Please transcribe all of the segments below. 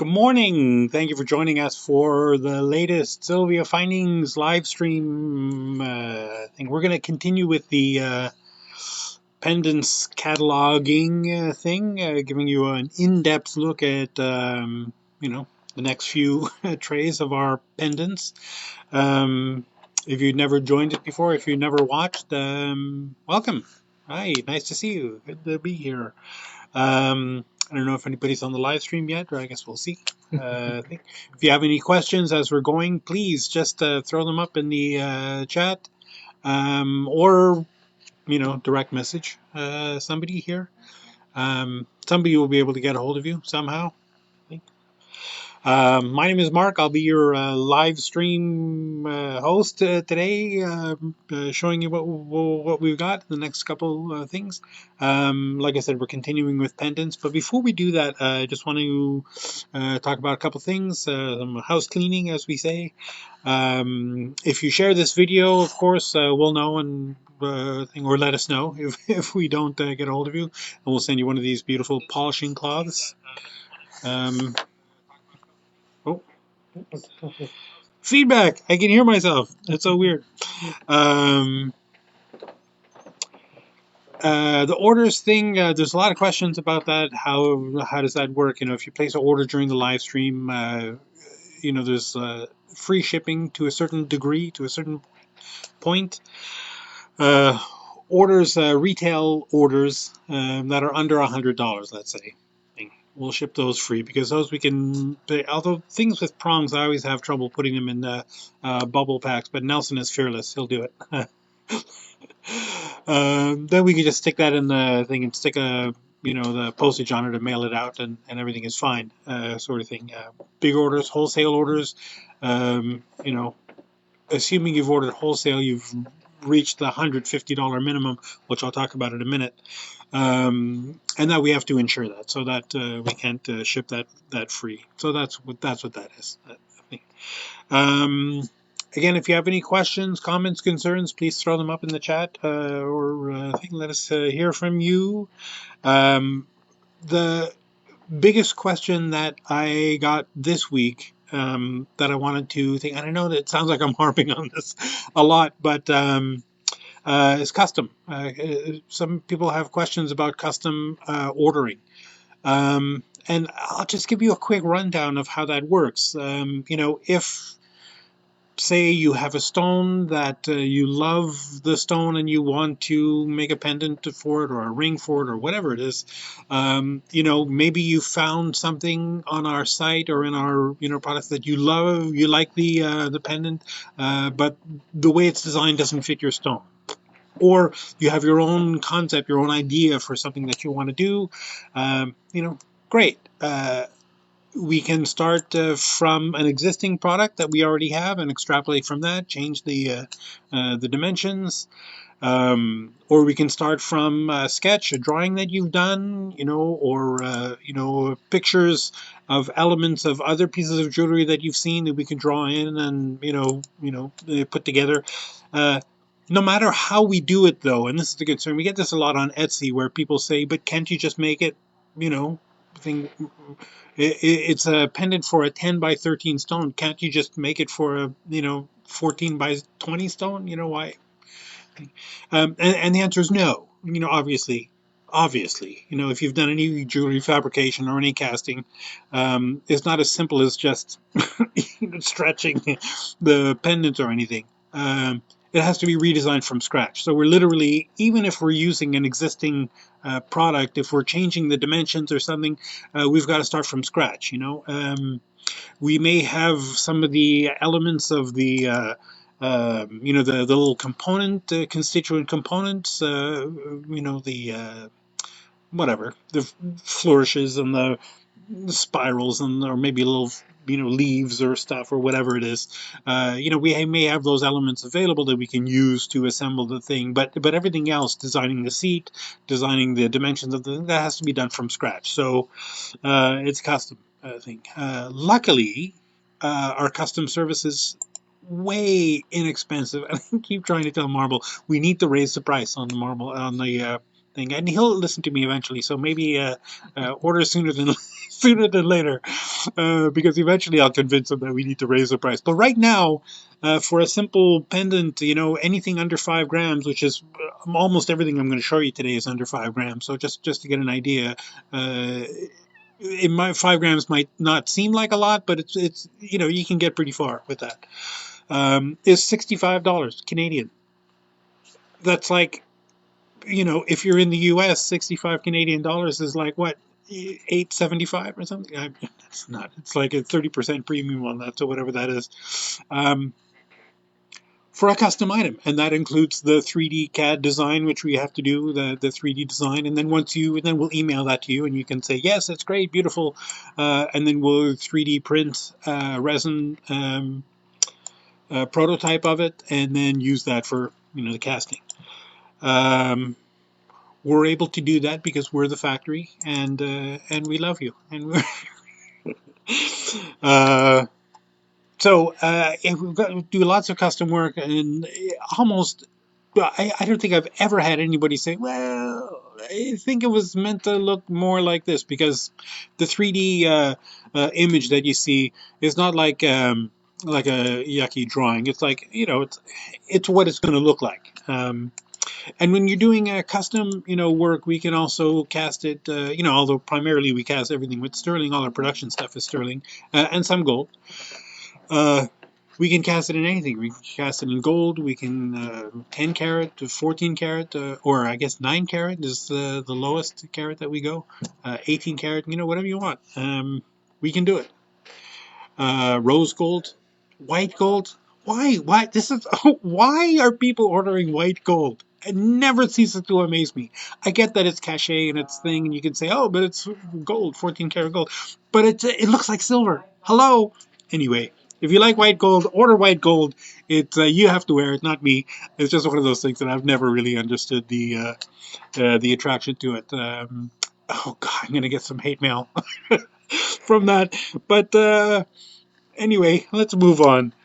Good morning. Thank you for joining us for the latest SilviaFindings live stream. I think we're going to continue with the pendants cataloging thing, giving you an in-depth look at the next few trays of our pendants. If you've never joined it before, if you've never watched, welcome. Hi, nice to see you. Good to be here. I don't know if anybody's on the live stream yet, or I guess we'll see. If you have any questions as we're going, please just throw them up in the chat, or direct message somebody here. Somebody will be able to get a hold of you somehow. My name is Mark. I'll be your live stream host today, showing you what we've got, the next couple things. Like I said, we're continuing with pendants, but before we do that, I just want to talk about a couple things, some house cleaning, as we say. If you share this video, of course, we'll know and or let us know if we don't get a hold of you, and we'll send you one of these beautiful polishing cloths. Oh. Feedback. I can hear myself. That's so weird. The orders thing. There's a lot of questions about that. How does that work? If you place an order during the live stream, there's free shipping to a certain degree, to a certain point. Retail orders that are under $100, let's say. We'll ship those free because those we can. Although things with prongs, I always have trouble putting them in the bubble packs. But Nelson is fearless; he'll do it. Then we can just stick that in the thing and stick the postage on it and mail it out, and everything is fine, sort of thing. Big orders, wholesale orders. Assuming you've ordered wholesale, you've reached the $150 minimum, which I'll talk about in a minute. And that we have to insure that, so that we can't ship that free. So that's what that is. Again, if you have any questions, comments, concerns, please throw them up in the chat, or let us hear from you. The biggest question that I got this week that I wanted to think, and I know that it sounds like I'm harping on this a lot, but is custom. Some people have questions about custom ordering. And I'll just give you a quick rundown of how that works. If, say, you have a stone that you love the stone and you want to make a pendant for it or a ring for it or whatever it is, maybe you found something on our site or in our products that you love, you like the pendant, but the way it's designed doesn't fit your stone. Or you have your own concept, your own idea for something that you want to do, great. We can start from an existing product that we already have and extrapolate from that, change the dimensions. Or we can start from a sketch, a drawing that you've done, or pictures of elements of other pieces of jewelry that you've seen that we can draw in and put together. No matter how we do it, though, and this is the concern, we get this a lot on Etsy where people say, but can't you just make it, it's a pendant for a 10 by 13 stone. Can't you just make it for a, 14 by 20 stone? Why? And the answer is no. Obviously, if you've done any jewelry fabrication or any casting, it's not as simple as just stretching the pendant or anything. It has to be redesigned from scratch. So we're literally, even if we're using an existing product, if we're changing the dimensions or something, we've got to start from scratch. We may have some of the elements of the the little component, constituent components, the whatever, the flourishes and the spirals and or maybe little leaves or stuff or whatever it is. We may have those elements available that we can use to assemble the thing, but everything else, designing the seat, designing the dimensions of the thing, that has to be done from scratch. So it's custom, I think. Luckily, our custom service is way inexpensive. I keep trying to tell Marble we need to raise the price on the thing, and he'll listen to me eventually. So maybe order sooner than sooner than later, because eventually I'll convince them that we need to raise the price. But right now, for a simple pendant, anything under 5 grams, which is almost everything I'm going to show you today is under 5 grams. So just to get an idea, uh, 5 grams might not seem like a lot, but it's you can get pretty far with that. Is $65 Canadian. That's like, if you're in the US, 65 Canadian dollars is like what, 8.75 or something. It's not. It's like a 30% premium on that, so whatever that is. Um, for a custom item, and that includes the 3D CAD design, which we have to do, the 3D design, and then then we'll email that to you, and you can say yes, it's great, beautiful, and then we'll 3D print resin prototype of it, and then use that for the casting. Um, we're able to do that because we're the factory, and we love you, and we're uh, we've got to do lots of custom work, and almost, I don't think I've ever had anybody say, well, I think it was meant to look more like this, because the 3D image that you see is not like a yucky drawing. It's like, it's what it's going to look like. And when you're doing a custom, work, we can also cast it, although primarily we cast everything with sterling, all our production stuff is sterling, and some gold. Uh, we can cast it in anything. We can cast it in gold. We can 10 carat to 14 carat, or I guess 9 carat is the lowest carat that we go. 18 carat, whatever you want. We can do it. Rose gold, white gold. Why? Why? Why are people ordering white gold? It never ceases to amaze me. I get that it's cachet and it's thing, and you can say, oh, but it's gold, 14 karat gold. But it looks like silver. Hello? Anyway, if you like white gold, order white gold. You have to wear it, not me. It's just one of those things that I've never really understood the attraction to it. Oh, God, I'm going to get some hate mail from that. But anyway, let's move on.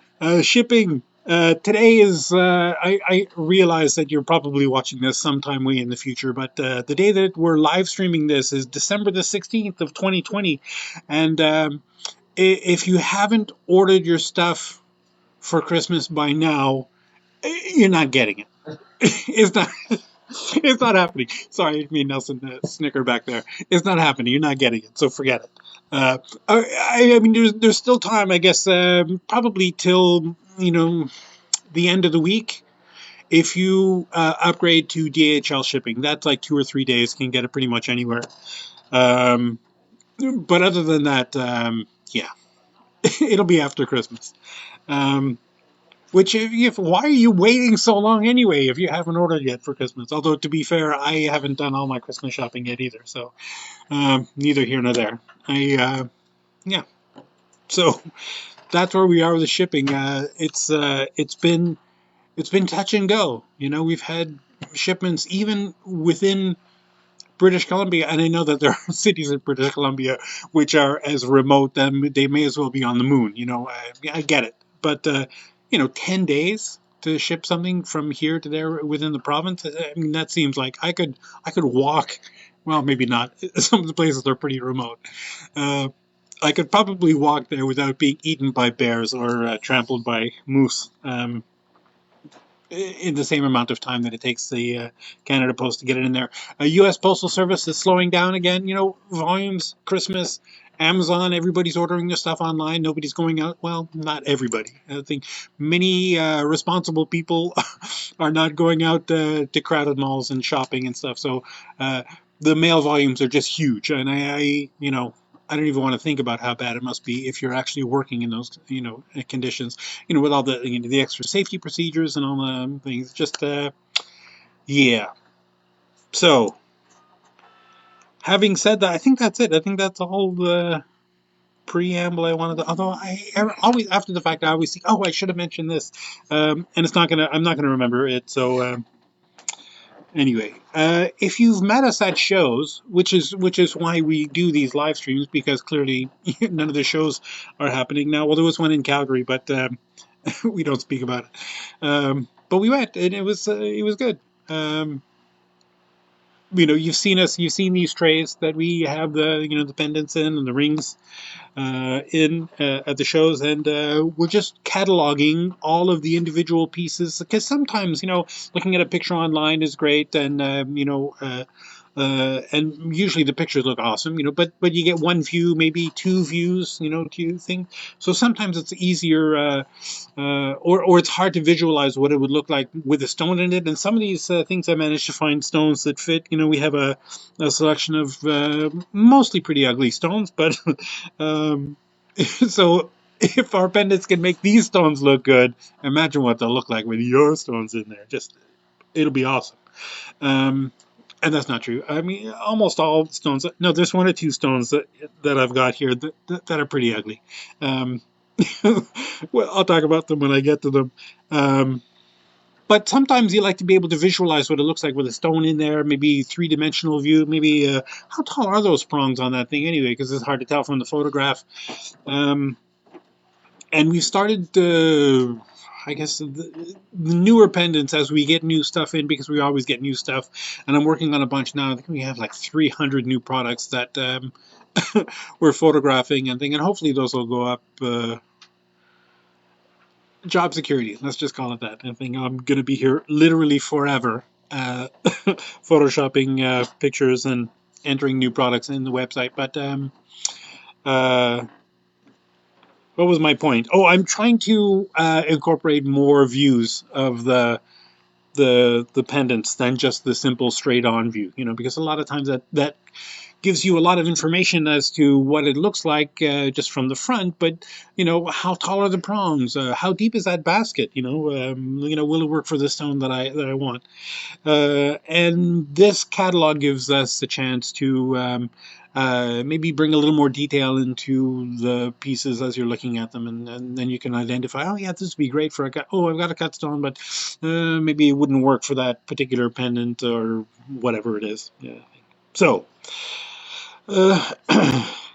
Shipping. Today is, I realize that you're probably watching this sometime way in the future, but the day that we're live streaming this is December the 16th of 2020. And if you haven't ordered your stuff for Christmas by now, you're not getting it. It's not. It's not happening. Sorry, me Nelson snicker back there. It's not happening. You're not getting it, so forget it. I mean, there's still time, I guess. Probably till the end of the week. If you upgrade to DHL shipping, that's like 2 or 3 days. Can get it pretty much anywhere. Um, but other than that, yeah, it'll be after Christmas. Um, why are you waiting so long anyway if you haven't ordered yet for Christmas? Although, to be fair, I haven't done all my Christmas shopping yet either, so neither here nor there. Yeah, so that's where we are with the shipping. It's been touch and go. We've had shipments even within British Columbia, and I know that there are cities in British Columbia which are as remote that they may as well be on the moon. I get it, but 10 days to ship something from here to there within the province. I mean, that seems like I could walk. Well, maybe not. Some of the places are pretty remote. Uh, I could probably walk there without being eaten by bears or trampled by moose. In the same amount of time that it takes the Canada Post to get it in there. U.S. Postal Service is slowing down again. Volumes, Christmas, Amazon, everybody's ordering their stuff online. Nobody's going out. Well, not everybody. I think many responsible people are not going out to crowded malls and shopping and stuff. So the mail volumes are just huge. And I don't even want to think about how bad it must be if you're actually working in those, conditions, with all the extra safety procedures and all the things. Just, yeah. So, having said that, I think that's it. I think that's all the preamble I wanted to. Although always after the fact, I always think, oh, I should have mentioned this, and I'm not gonna remember it. So. Anyway, if you've met us at shows, which is why we do these live streams, because clearly none of the shows are happening now. Well, there was one in Calgary, but we don't speak about it. But we went, and it was good. you've seen these trays that we have the pendants in and the rings in at the shows, and we're just cataloging all of the individual pieces because sometimes looking at a picture online is great, and and usually the pictures look awesome, but you get one view, maybe two views, to thing. So sometimes it's easier, or it's hard to visualize what it would look like with a stone in it. And some of these things I managed to find stones that fit. We have a selection of mostly pretty ugly stones, but um, so if our pendants can make these stones look good, imagine what they'll look like with your stones in there. Just it'll be awesome. Um, and that's not true. I mean, almost all stones. No, there's one or two stones that I've got here that are pretty ugly. Um, well, I'll talk about them when I get to them. But sometimes you like to be able to visualize what it looks like with a stone in there, maybe three-dimensional view. Maybe how tall are those prongs on that thing anyway? Because it's hard to tell from the photograph. Um, and we've started, I guess, the newer pendants as we get new stuff in, because we always get new stuff. And I'm working on a bunch now. I think we have like 300 new products that we're photographing and thing, and hopefully those will go up. Job security, let's just call it that. I think I'm going to be here literally forever, photoshopping pictures and entering new products in the website. But uh, what was my point? Oh, I'm trying to incorporate more views of the pendants than just the simple straight on view. Because a lot of times that gives you a lot of information as to what it looks like just from the front, but how tall are the prongs? How deep is that basket? Will it work for the stone that I want? And this catalog gives us the chance to maybe bring a little more detail into the pieces as you're looking at them, and then you can identify, oh yeah, this would be great for a cut. Oh, I've got a cut stone, but maybe it wouldn't work for that particular pendant or whatever it is. Yeah. So,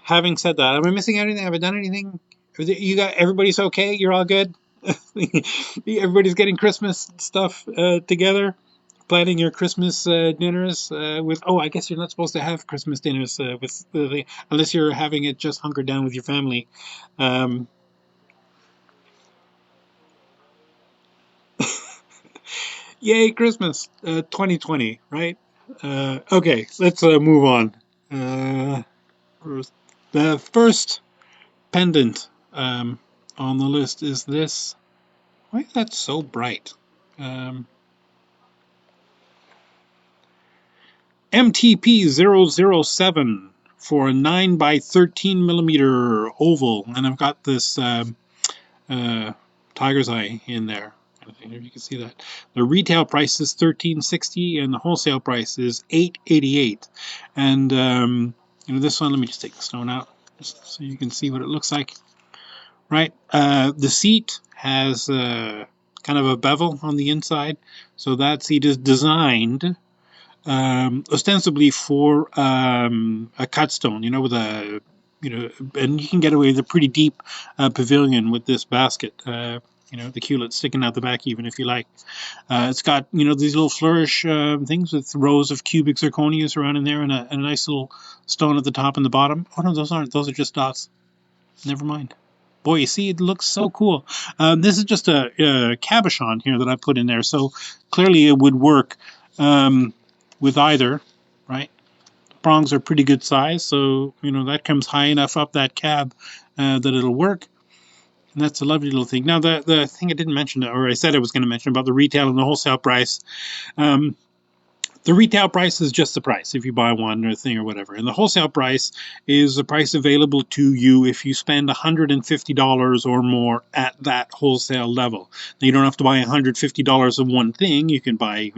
having said that, am I missing anything? Have I done anything? Everybody's okay? You're all good? Everybody's getting Christmas stuff together, planning your Christmas dinners with. Oh, I guess you're not supposed to have Christmas dinners with unless you're having it just hunkered down with your family. Um, Yay, Christmas 2020, right? Okay, let's move on. Uh, the first pendant on the list is this. Why is that so bright? Um, MTP007 for a 9 by 13 millimeter oval, and I've got this uh, tiger's eye in there. I don't know if you can see that. The retail price is $13.60 and the wholesale price is $8.88. And this one, let me just take the stone out just so you can see what it looks like. Right, the seat has kind of a bevel on the inside, so that seat is designed ostensibly for a cut stone, with and you can get away with a pretty deep pavilion with this basket. The culet sticking out the back, even if you like. It's got these little flourish things with rows of cubic zirconias around in there, and a nice little stone at the top and the bottom. Oh no, those aren't. Those are just dots. Never mind. Boy, you see, it looks so cool. This is just a cabochon here that I put in there, so clearly it would work with either, right? The prongs are pretty good size, so that comes high enough up that cab that it'll work. And that's a lovely little thing. Now, the thing I didn't mention, or I said I was going to mention about the retail and the wholesale price. The retail price is just the price if you buy one or thing or whatever. And the wholesale price is the price available to you if you spend $150 or more at that wholesale level. Now, you don't have to buy $150 of one thing. You can buy,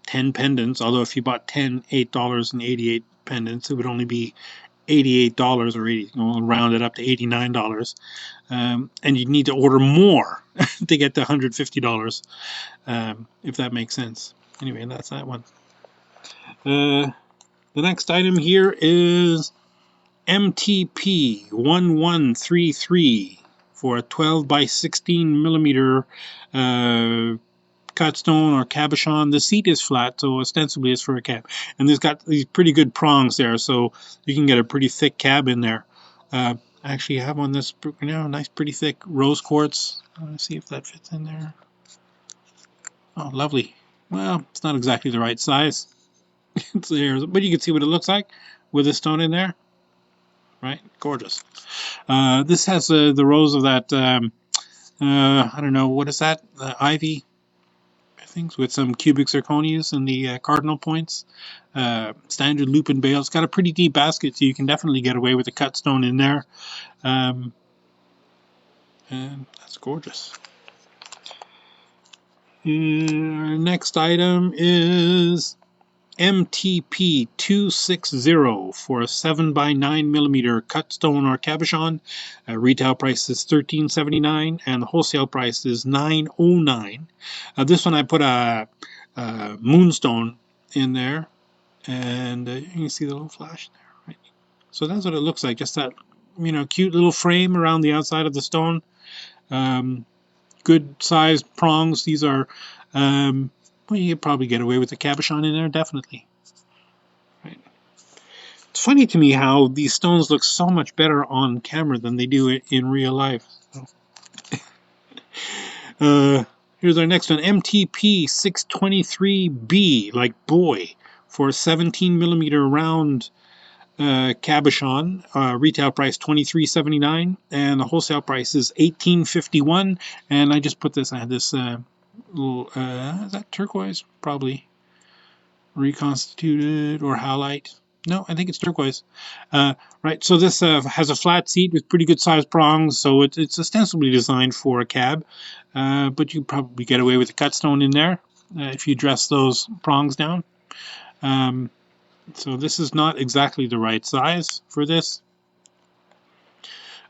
10 pendants, although if you bought 10 $8.88 pendants, it would only be $88 or 80, round it up to $89. And you'd need to order more to get to $150, if that makes sense. Anyway, that's that one. The next item here is MTP1133 for a 12 by 16 millimeter cut stone or cabochon. The seat is flat, so ostensibly it's for a cab. And there's got these pretty good prongs there, so you can get a pretty thick cab in there. I actually have on this nice, pretty thick rose quartz. Let's see if that fits in there. Oh, lovely. Well, it's not exactly the right size. It's there, but you can see what it looks like with the stone in there. Right? Gorgeous. This has the rose of that, I don't know, what is that? Ivy, I think, with some cubic zirconias and the cardinal points. Standard loop and bail. It's got a pretty deep basket, so you can definitely get away with the cut stone in there. And that's gorgeous. Our next item is MTP 260 for a 7x9mm cut stone or cabochon. Retail price is $13.79 and the wholesale price is $9.09. This one I put a moonstone in there, and you can see the little flash there, right? So that's what it looks like. Just that, cute little frame around the outside of the stone. Good sized prongs. These are, well, you could probably get away with the cabochon in there, definitely. Right. It's funny to me how these stones look so much better on camera than they do in real life. So. Here's our next one, MTP 623B, like boy, for a 17mm round cabochon. Retail price $23.79 and the wholesale price is $18.51. And I just put this, I had this little, is that turquoise? Probably reconstituted or halite. No, I think it's turquoise. Right, so this has a flat seat with pretty good sized prongs, so it's ostensibly designed for a cab, but you probably get away with the cut stone in there if you dress those prongs down. So this is not exactly the right size for this.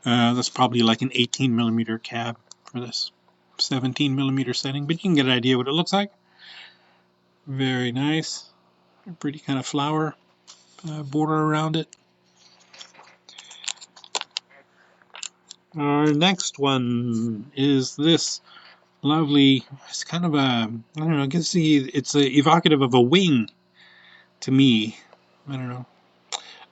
That's probably like an 18mm cab for this 17mm setting, but you can get an idea what it looks like. Very nice. A pretty kind of flower border around it. Our next one is this lovely, it's kind of a, I don't know, I guess it's evocative of a wing to me. I don't know.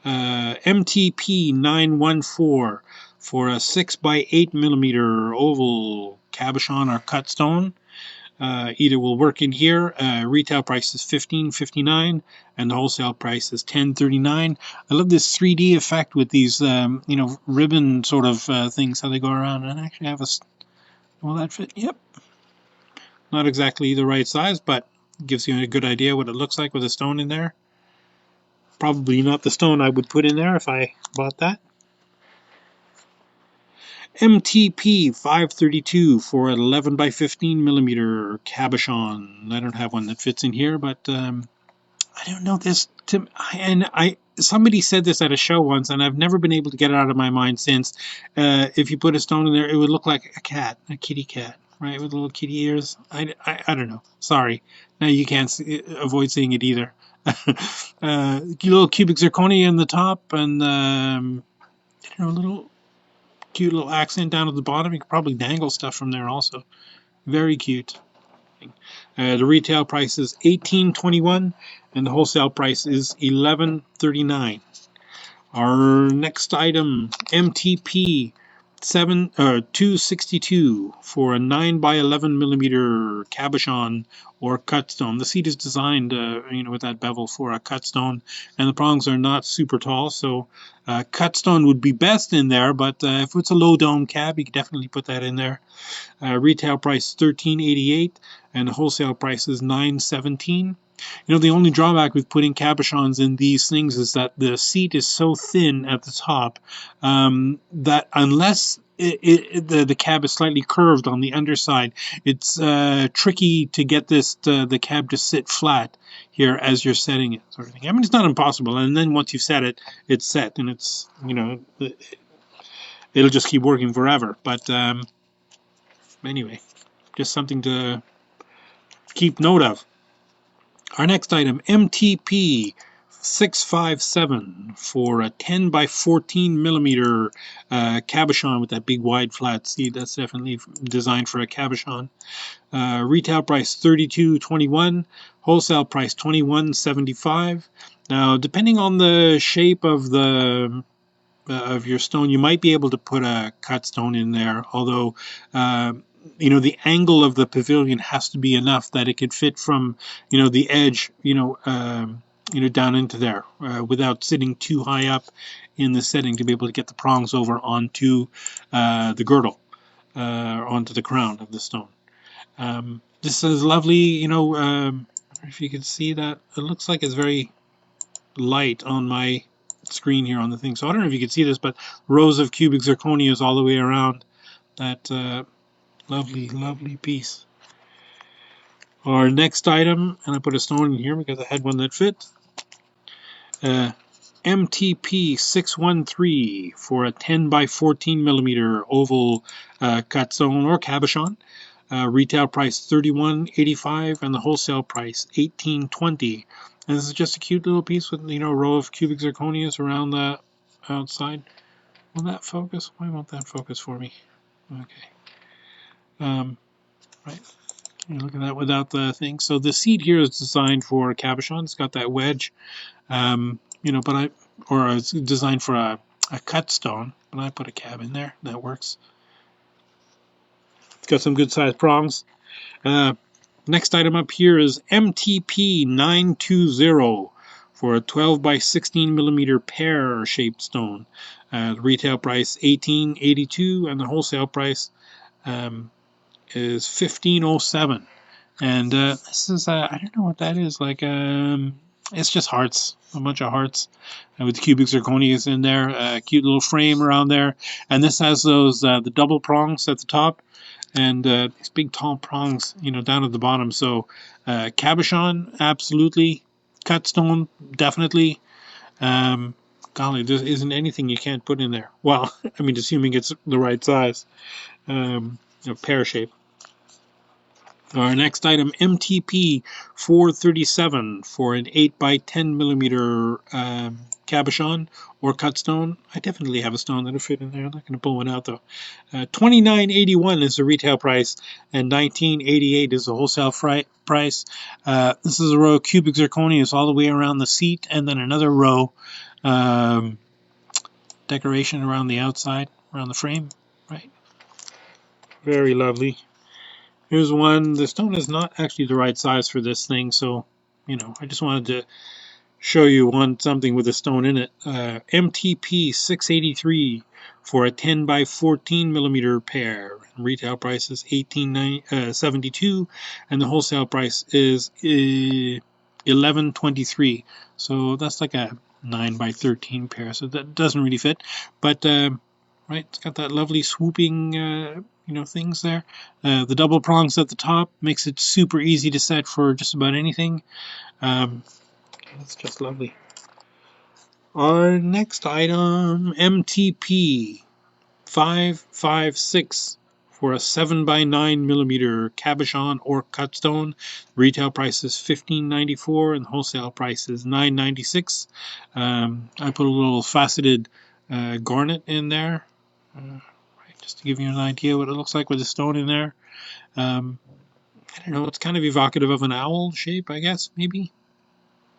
MTP 914 for a 6x8mm oval cabochon or cut stone. Either will work in here. Retail price is $15.59 and the wholesale price is $10.39. I love this 3D effect with these, ribbon sort of things, how they go around. And I actually have will that fit? Yep. Not exactly the right size, but gives you a good idea what it looks like with a stone in there. Probably not the stone I would put in there if I bought that. MTP 532 for an 11x15mm cabochon. I don't have one that fits in here, but I don't know this. Somebody said this at a show once, and I've never been able to get it out of my mind since. If you put a stone in there, it would look like a cat, a kitty cat, right, with little kitty ears. I don't know. Sorry. Now you can't avoid seeing it either. Little cubic zirconia in the top, and a little cute little accent down at the bottom. You could probably dangle stuff from there also. Very cute. The retail price is $18.21 and the wholesale price is $11.39. Our next item, MTP 262 for a 9x11mm cabochon or cut stone. The seat is designed, with that bevel for a cut stone, and the prongs are not super tall, so cut stone would be best in there. But if it's a low dome cab, you can definitely put that in there. Retail price $13.88, and the wholesale price is $9.17. The only drawback with putting cabochons in these things is that the seat is so thin at the top that unless the cab is slightly curved on the underside, it's tricky to get the cab to sit flat here as you're setting it, sort of thing. I mean, it's not impossible, and then once you've set it, it's set, and it's it'll just keep working forever. But anyway, just something to keep note of. Our next item, MTP 657 for a 10 by 14 millimeter cabochon with that big wide flat seat. That's definitely designed for a cabochon. Retail price $32.21, wholesale price $21.75. Now, depending on the shape of your stone, you might be able to put a cut stone in there. Although, the angle of the pavilion has to be enough that it could fit from, the edge, down into there without sitting too high up in the setting to be able to get the prongs over onto the girdle, onto the crown of the stone. This is lovely, if you can see that, it looks like it's very light on my screen here on the thing. So I don't know if you can see this, but rows of cubic zirconias all the way around that lovely, lovely piece. Our next item, and I put a stone in here because I had one that fit. MTP 613 for a 10 by 14 millimeter oval cut stone or cabochon. Retail price $31.85 and the wholesale price $18.20. And this is just a cute little piece with a row of cubic zirconias around the outside. Will that focus? Why won't that focus for me? Okay. Right. Look at that without the thing. So the seat here is designed for a cabochon. It's got that wedge. But it's designed for a cut stone. But I put a cab in there. That works. It's got some good sized prongs. Next item up here is MTP 920 for a 12 by 16 millimeter pear shaped stone. The retail price $18.82 and the wholesale price is $15.07. And this is I don't know what that is, like it's just hearts, a bunch of hearts with cubic zirconias in there. Cute little frame around there, and this has those the double prongs at the top. And these big tall prongs, down at the bottom. So cabochon, absolutely. Cut stone, definitely. Golly, there isn't anything you can't put in there. Well, I mean, assuming it's the right size. Pear shape. Our next item, MTP 437 for an 8 by 10 millimeter cabochon or cut stone. I definitely have a stone that'll fit in there. I'm not going to pull one out though. $29.81 is the retail price, and $19.88 is the wholesale price. This is a row of cubic zirconias all the way around the seat, and then another row decoration around the outside, around the frame. Right. Very lovely. Here's one. The stone is not actually the right size for this thing, so I just wanted to show you something with a stone in it. MTP 683 for a 10 by 14 millimeter pear. Retail price is $18.72, and the wholesale price is $11.23. So that's like a 9 by 13 pair. So that doesn't really fit, but right, it's got that lovely swooping things there. The double prongs at the top makes it super easy to set for just about anything. That's just lovely. Our next item, MTP 556 for a 7 by 9 millimeter cabochon or cut stone. Retail price is $15.94 and wholesale price is $9.96. I put a little faceted garnet in there. Just to give you an idea what it looks like with the stone in there. I don't know, it's kind of evocative of an owl shape, I guess, maybe.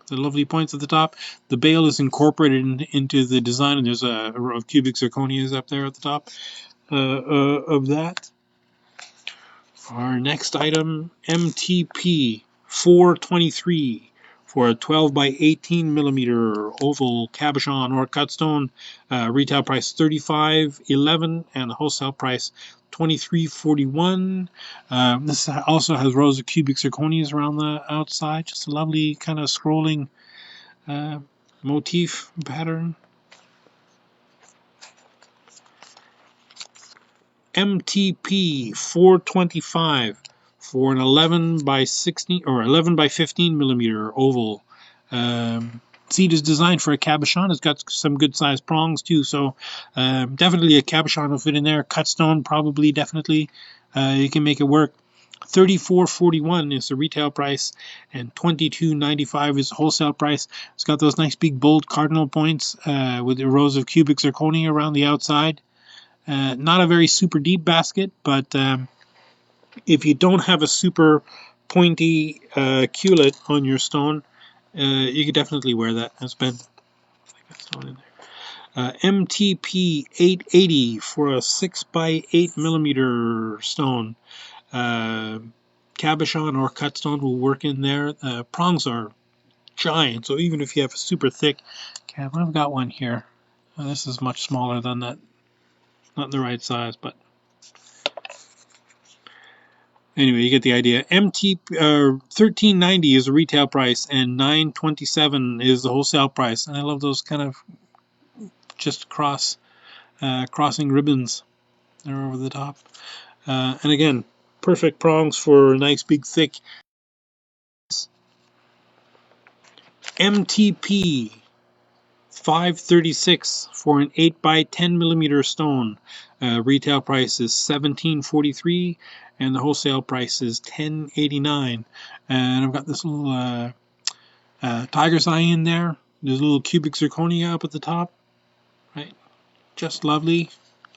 The lovely points at the top. The bail is incorporated into the design, and there's a row of cubic zirconias up there at the top of that. Our next item, MTP 423 for a 12 by 18 millimeter oval cabochon or cut stone. Retail price $35.11 and the wholesale price $23.41. This also has rows of cubic zirconias around the outside. Just a lovely kind of scrolling motif pattern. MTP 425 for an 11 by 16 or 11 by 15 millimeter oval. Seat is designed for a cabochon. It's got some good sized prongs too, so definitely a cabochon will fit in there. Cut stone probably, definitely. You can make it work. $34.41 is the retail price, and $22.95 is the wholesale price. It's got those nice big bold cardinal points with the rows of cubic zirconia around the outside. Not a very super deep basket, but if you don't have a super pointy culet on your stone, you could definitely wear that. That's been MTP 880 for a 6x8 millimeter stone. Cabochon or cut stone will work in there. Prongs are giant, so even if you have a super thick, I've got one here. This is much smaller than that. Not the right size, but anyway, you get the idea. $13.90 is the retail price, and $9.27 is the wholesale price. And I love those kind of just crossing ribbons. They're over the top. And again, perfect prongs for nice, big, thick. MTP 536 for an 8x10 millimeter stone. Retail price is $17.43, and the wholesale price is $10.89. And I've got this little tiger's eye in there. There's a little cubic zirconia up at the top, right? Just lovely.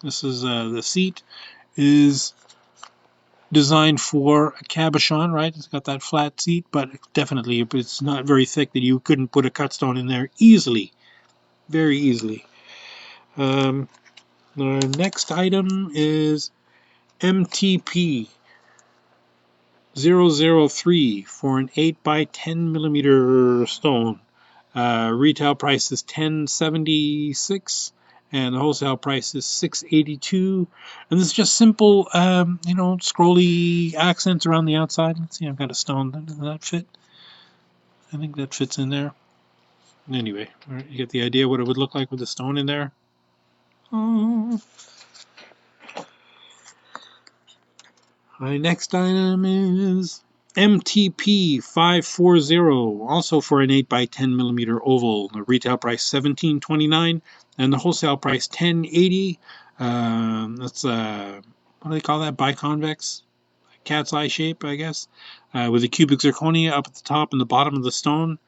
This is the seat is designed for a cabochon, right? It's got that flat seat, but definitely it's not very thick that you couldn't put a cut stone in there easily, very easily. Our next item is MTP 003 for an 8x10 millimeter stone. Retail price is $10.76, and the wholesale price is $6.82. And this is just simple, scrolly accents around the outside. Let's see, I've got a stone. Does that fit? I think that fits in there. Anyway, you get the idea what it would look like with the stone in there. Oh. My next item is MTP 540, also for an 8x10 millimeter oval. The retail price $17.29, and the wholesale price $10.80. That's what do they call that? Biconvex, cat's eye shape, I guess, with a cubic zirconia up at the top and the bottom of the stone.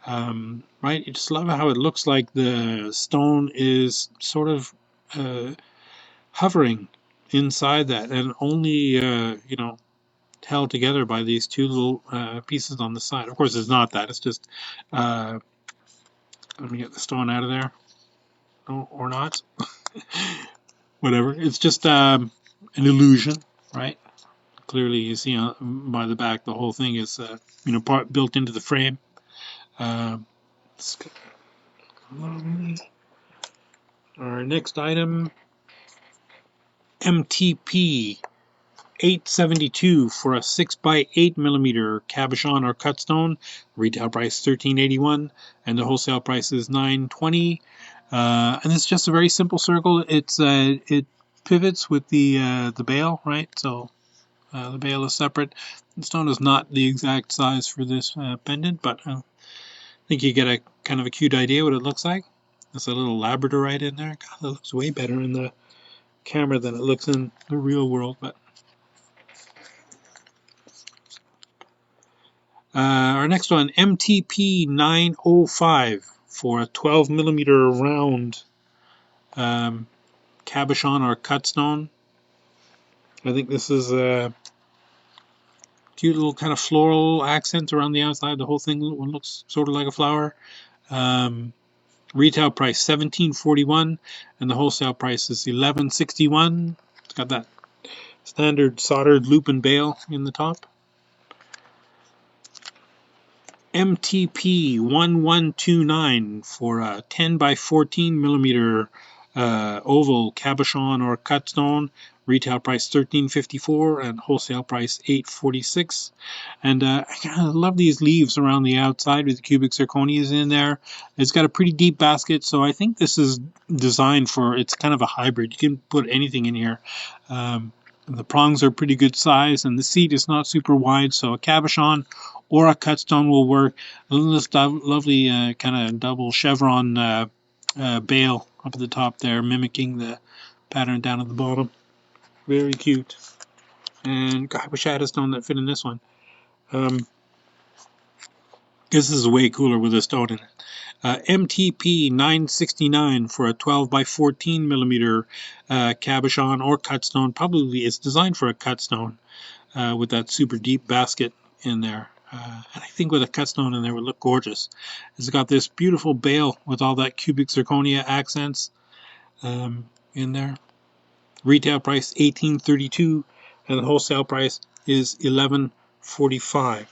Right, you just love how it looks like the stone is sort of hovering inside that, and only held together by these two little pieces on the side. Of course, it's not that. It's just let me get the stone out of there. No, or not. Whatever. It's just an illusion, right? Clearly, you see by the back, the whole thing is part built into the frame. Our next item, MTP 872 for a 6x8 millimeter cabochon or cut stone. Retail price $13.81, and the wholesale price is $9.20. And it's just a very simple circle. It pivots with the bail, right? So the bail is separate. The stone is not the exact size for this pendant, but I think you get a kind of a cute idea what it looks like. There's a little labradorite in there. God, that looks way better in the camera than it looks in the real world. But our next one, MTP 905 for a 12 millimeter round cabochon or cut stone. I think this is a cute little kind of floral accents around the outside. The whole thing looks sort of like a flower. Retail price $17.41, and the wholesale price is $11.61. It's got that standard soldered loop and bail in the top. MTP 1129 for a 10x14 millimeter oval cabochon or cut stone. Retail price $13.54 and wholesale price $8.46. And I love these leaves around the outside with the cubic zirconias in there. It's got a pretty deep basket, so I think this is designed for, it's kind of a hybrid. You can put anything in here. The prongs are pretty good size, and the seat is not super wide, so a cabochon or a cut stone will work. This lovely kind of double chevron bail up at the top there, mimicking the pattern down at the bottom. Very cute. And God, I wish I had a stone that fit in this one. This is way cooler with a stone in it. MTP 969 for a 12 by 14 millimeter cabochon or cut stone. Probably it's designed for a cut stone with that super deep basket in there. And I think with a cut stone in there would look gorgeous. It's got this beautiful bale with all that cubic zirconia accents in there. Retail price $18.32 and the wholesale price is $11.45.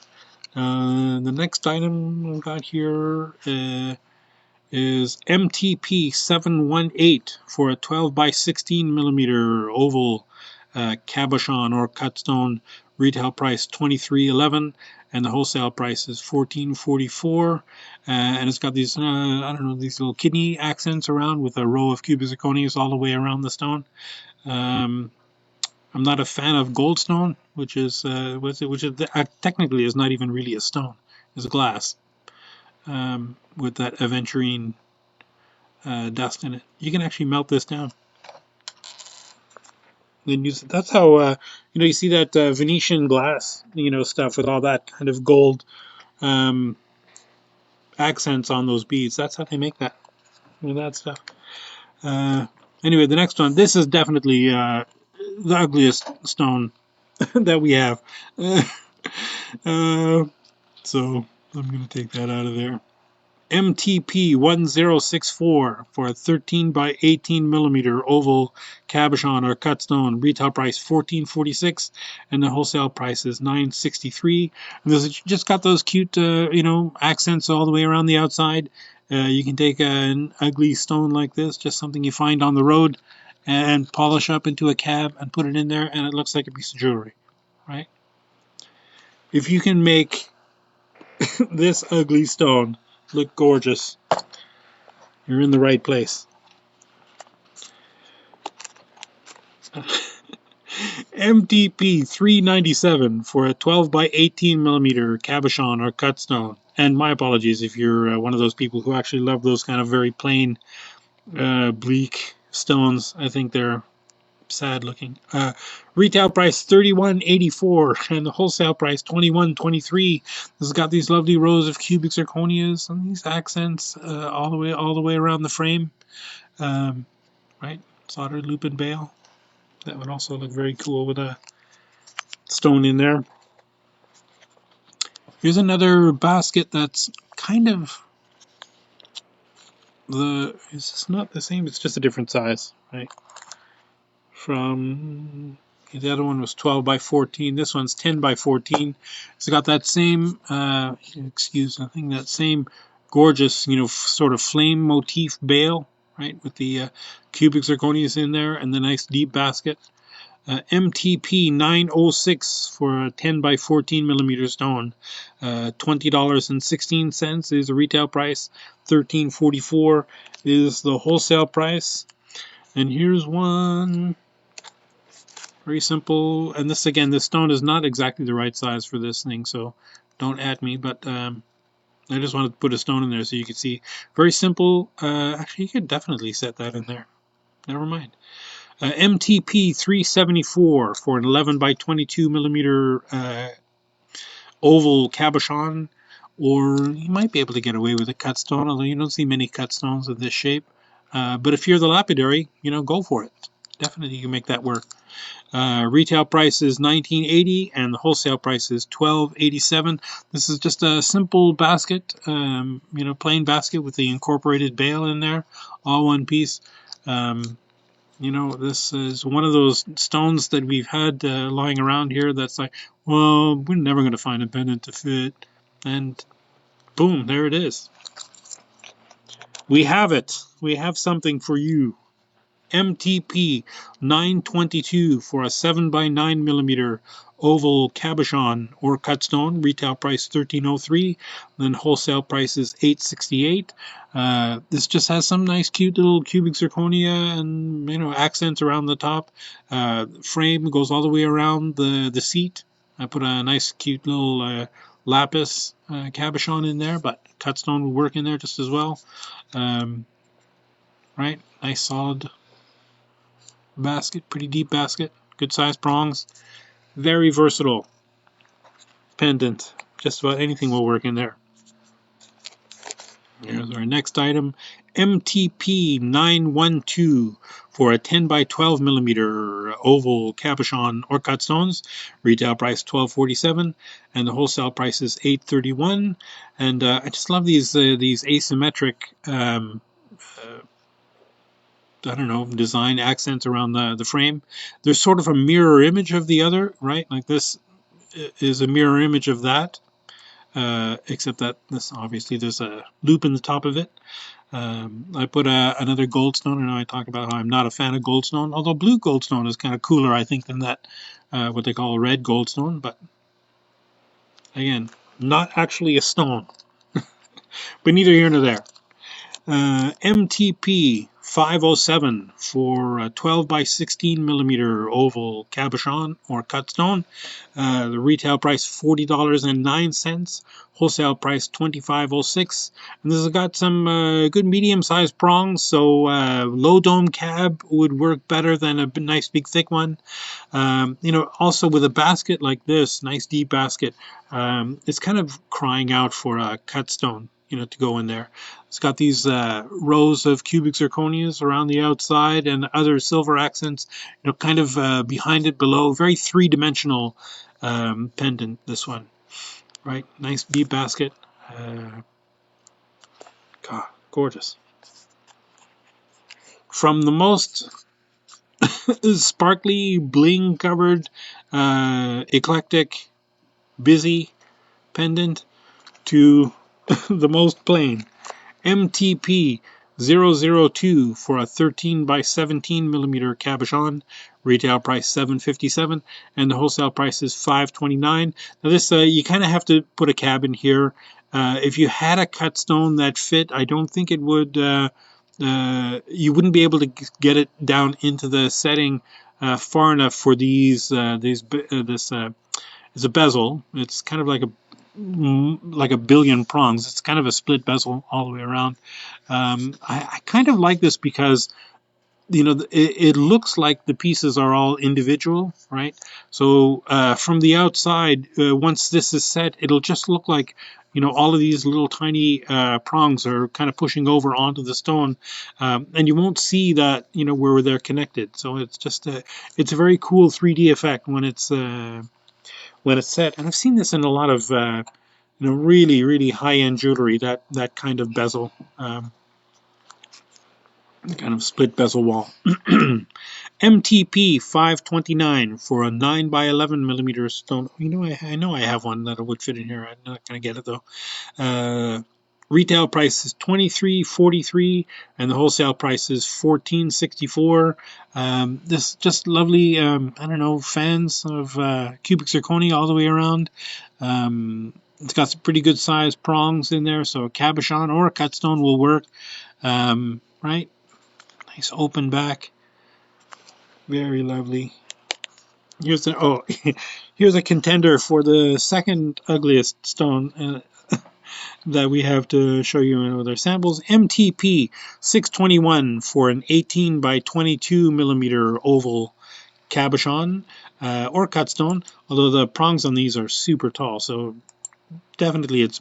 The next item I've got here is MTP 718 for a 12 by 16 millimeter oval cabochon or cut stone. Retail price $23.11 and the wholesale price is $14.44. And it's got these I don't know, these little kidney accents around with a row of cubic zirconias all the way around the stone. I'm not a fan of goldstone, which is technically is not even really a stone. It's glass with that aventurine dust in it. You can actually melt this down. Then use it. That's how you see that Venetian glass stuff with all that kind of gold accents on those beads. That's how they make that that stuff. Anyway, the next one. This is definitely the ugliest stone that we have. So I'm going to take that out of there. MTP 1064 for a 13 by 18 millimeter oval cabochon or cut stone. Retail price $14.46 and the wholesale price is $9.63. This just got those cute accents all the way around the outside. You can take an ugly stone like this, just something you find on the road, and polish up into a cab and put it in there, and it looks like a piece of jewelry, right? If you can make this ugly stone look gorgeous, you're in the right place. MTP 397 for a 12 by 18 millimeter cabochon or cut stone. And my apologies if you're one of those people who actually love those kind of very plain, bleak stones. I think they're sad looking. Retail price $31.84 and the wholesale price $21.23. This has got these lovely rows of cubic zirconias and these accents all the way around the frame. Right, soldered loop and bale. That would also look very cool with a stone in there. Here's another basket that's kind of it's not the same, it's just a different size, right? From the other one was 12 by 14. This one's 10 by 14. It's got that same, I think that same gorgeous, sort of flame motif bale, right? With the cubic zirconias in there and the nice deep basket. MTP 906 for a 10 by 14 millimeter stone. $20.16 is the retail price. $13.44 is the wholesale price. And here's one. Very simple. And this, again, this stone is not exactly the right size for this thing, so don't at me. But I just wanted to put a stone in there so you could see. Very simple. Actually, you could definitely set that in there. Never mind. MTP 374 for an 11 by 22 millimeter oval cabochon, or you might be able to get away with a cut stone, although you don't see many cut stones of this shape. But if you're the lapidary, go for it. Definitely you can make that work. Retail price is $19.80 and the wholesale price is $12.87. This is just a simple basket, plain basket with the incorporated bale in there, all one piece. This is one of those stones that we've had lying around here that's like, well, we're never going to find a pendant to fit. And boom, there it is. We have it. We have something for you. MTP 922 for a 7 by 9 millimeter oval cabochon or cut stone. Retail price $13.03. Then wholesale price is $8.68. This just has some nice, cute little cubic zirconia and accents around the top. Frame goes all the way around the seat. I put a nice, cute little lapis cabochon in there, but cut stone will work in there just as well. Right, nice solid basket, pretty deep basket, good size prongs. Very versatile pendant. Just about anything will work in there. Here's our next item, MTP 912 for a 10 by 12 millimeter oval cabochon or cut stones. Retail price $12.47 and the wholesale price is $8.31. And I just love these asymmetric I don't know, design accents around the frame. There's sort of a mirror image of the other, right? Like this is a mirror image of that, except that this obviously there's a loop in the top of it. I put another goldstone, and I talk about how I'm not a fan of goldstone, although blue goldstone is kind of cooler, I think, than that, what they call red goldstone. But again, not actually a stone, but neither here nor there. MTP 507 for a 12 by 16 millimeter oval cabochon or cut stone. The retail price $40.09, wholesale price $25.06. And this has got some good medium-sized prongs, so low dome cab would work better than a nice big thick one. Also with a basket like this, nice deep basket, it's kind of crying out for a cut stone, to go in there. It's got these rows of cubic zirconias around the outside and other silver accents, kind of behind it below. Very three-dimensional pendant, this one. Right? Nice deep basket. God, gorgeous. From the most sparkly, bling-covered, eclectic, busy pendant to the most plain. MTP 002 for a 13 by 17 millimeter cabochon. Retail price $7.57 and the wholesale price is $5.29. Now this you kind of have to put a cab in here. If you had a cut stone that fit, I don't think it would. You wouldn't be able to get it down into the setting far enough for this. It's a bezel. It's kind of like a billion prongs. It's kind of a split bezel all the way around. I kind of like this because it looks like the pieces are all individual, right? So from the outside, once this is set, it'll just look like all of these little tiny prongs are kind of pushing over onto the stone, and you won't see that where they're connected. So it's just it's a very cool 3D effect when it's set. And I've seen this in a lot of really, really high-end jewelry, that kind of bezel, kind of split bezel wall. MTP 529 for a 9 by 11 millimeter stone. I know I have one that would fit in here. I'm not going to get it though. Retail price is $23.43 and the wholesale price is $14.64. This just lovely, I don't know, fans of cubic zirconia all the way around. It's got some pretty good sized prongs in there, so a cabochon or a cut stone will work. Right? Nice open back. Very lovely. Here's here's a contender for the second ugliest stone that we have to show you in other samples. MTP 621 for an 18 by 22 millimeter oval cabochon or cut stone, although the prongs on these are super tall, so definitely it's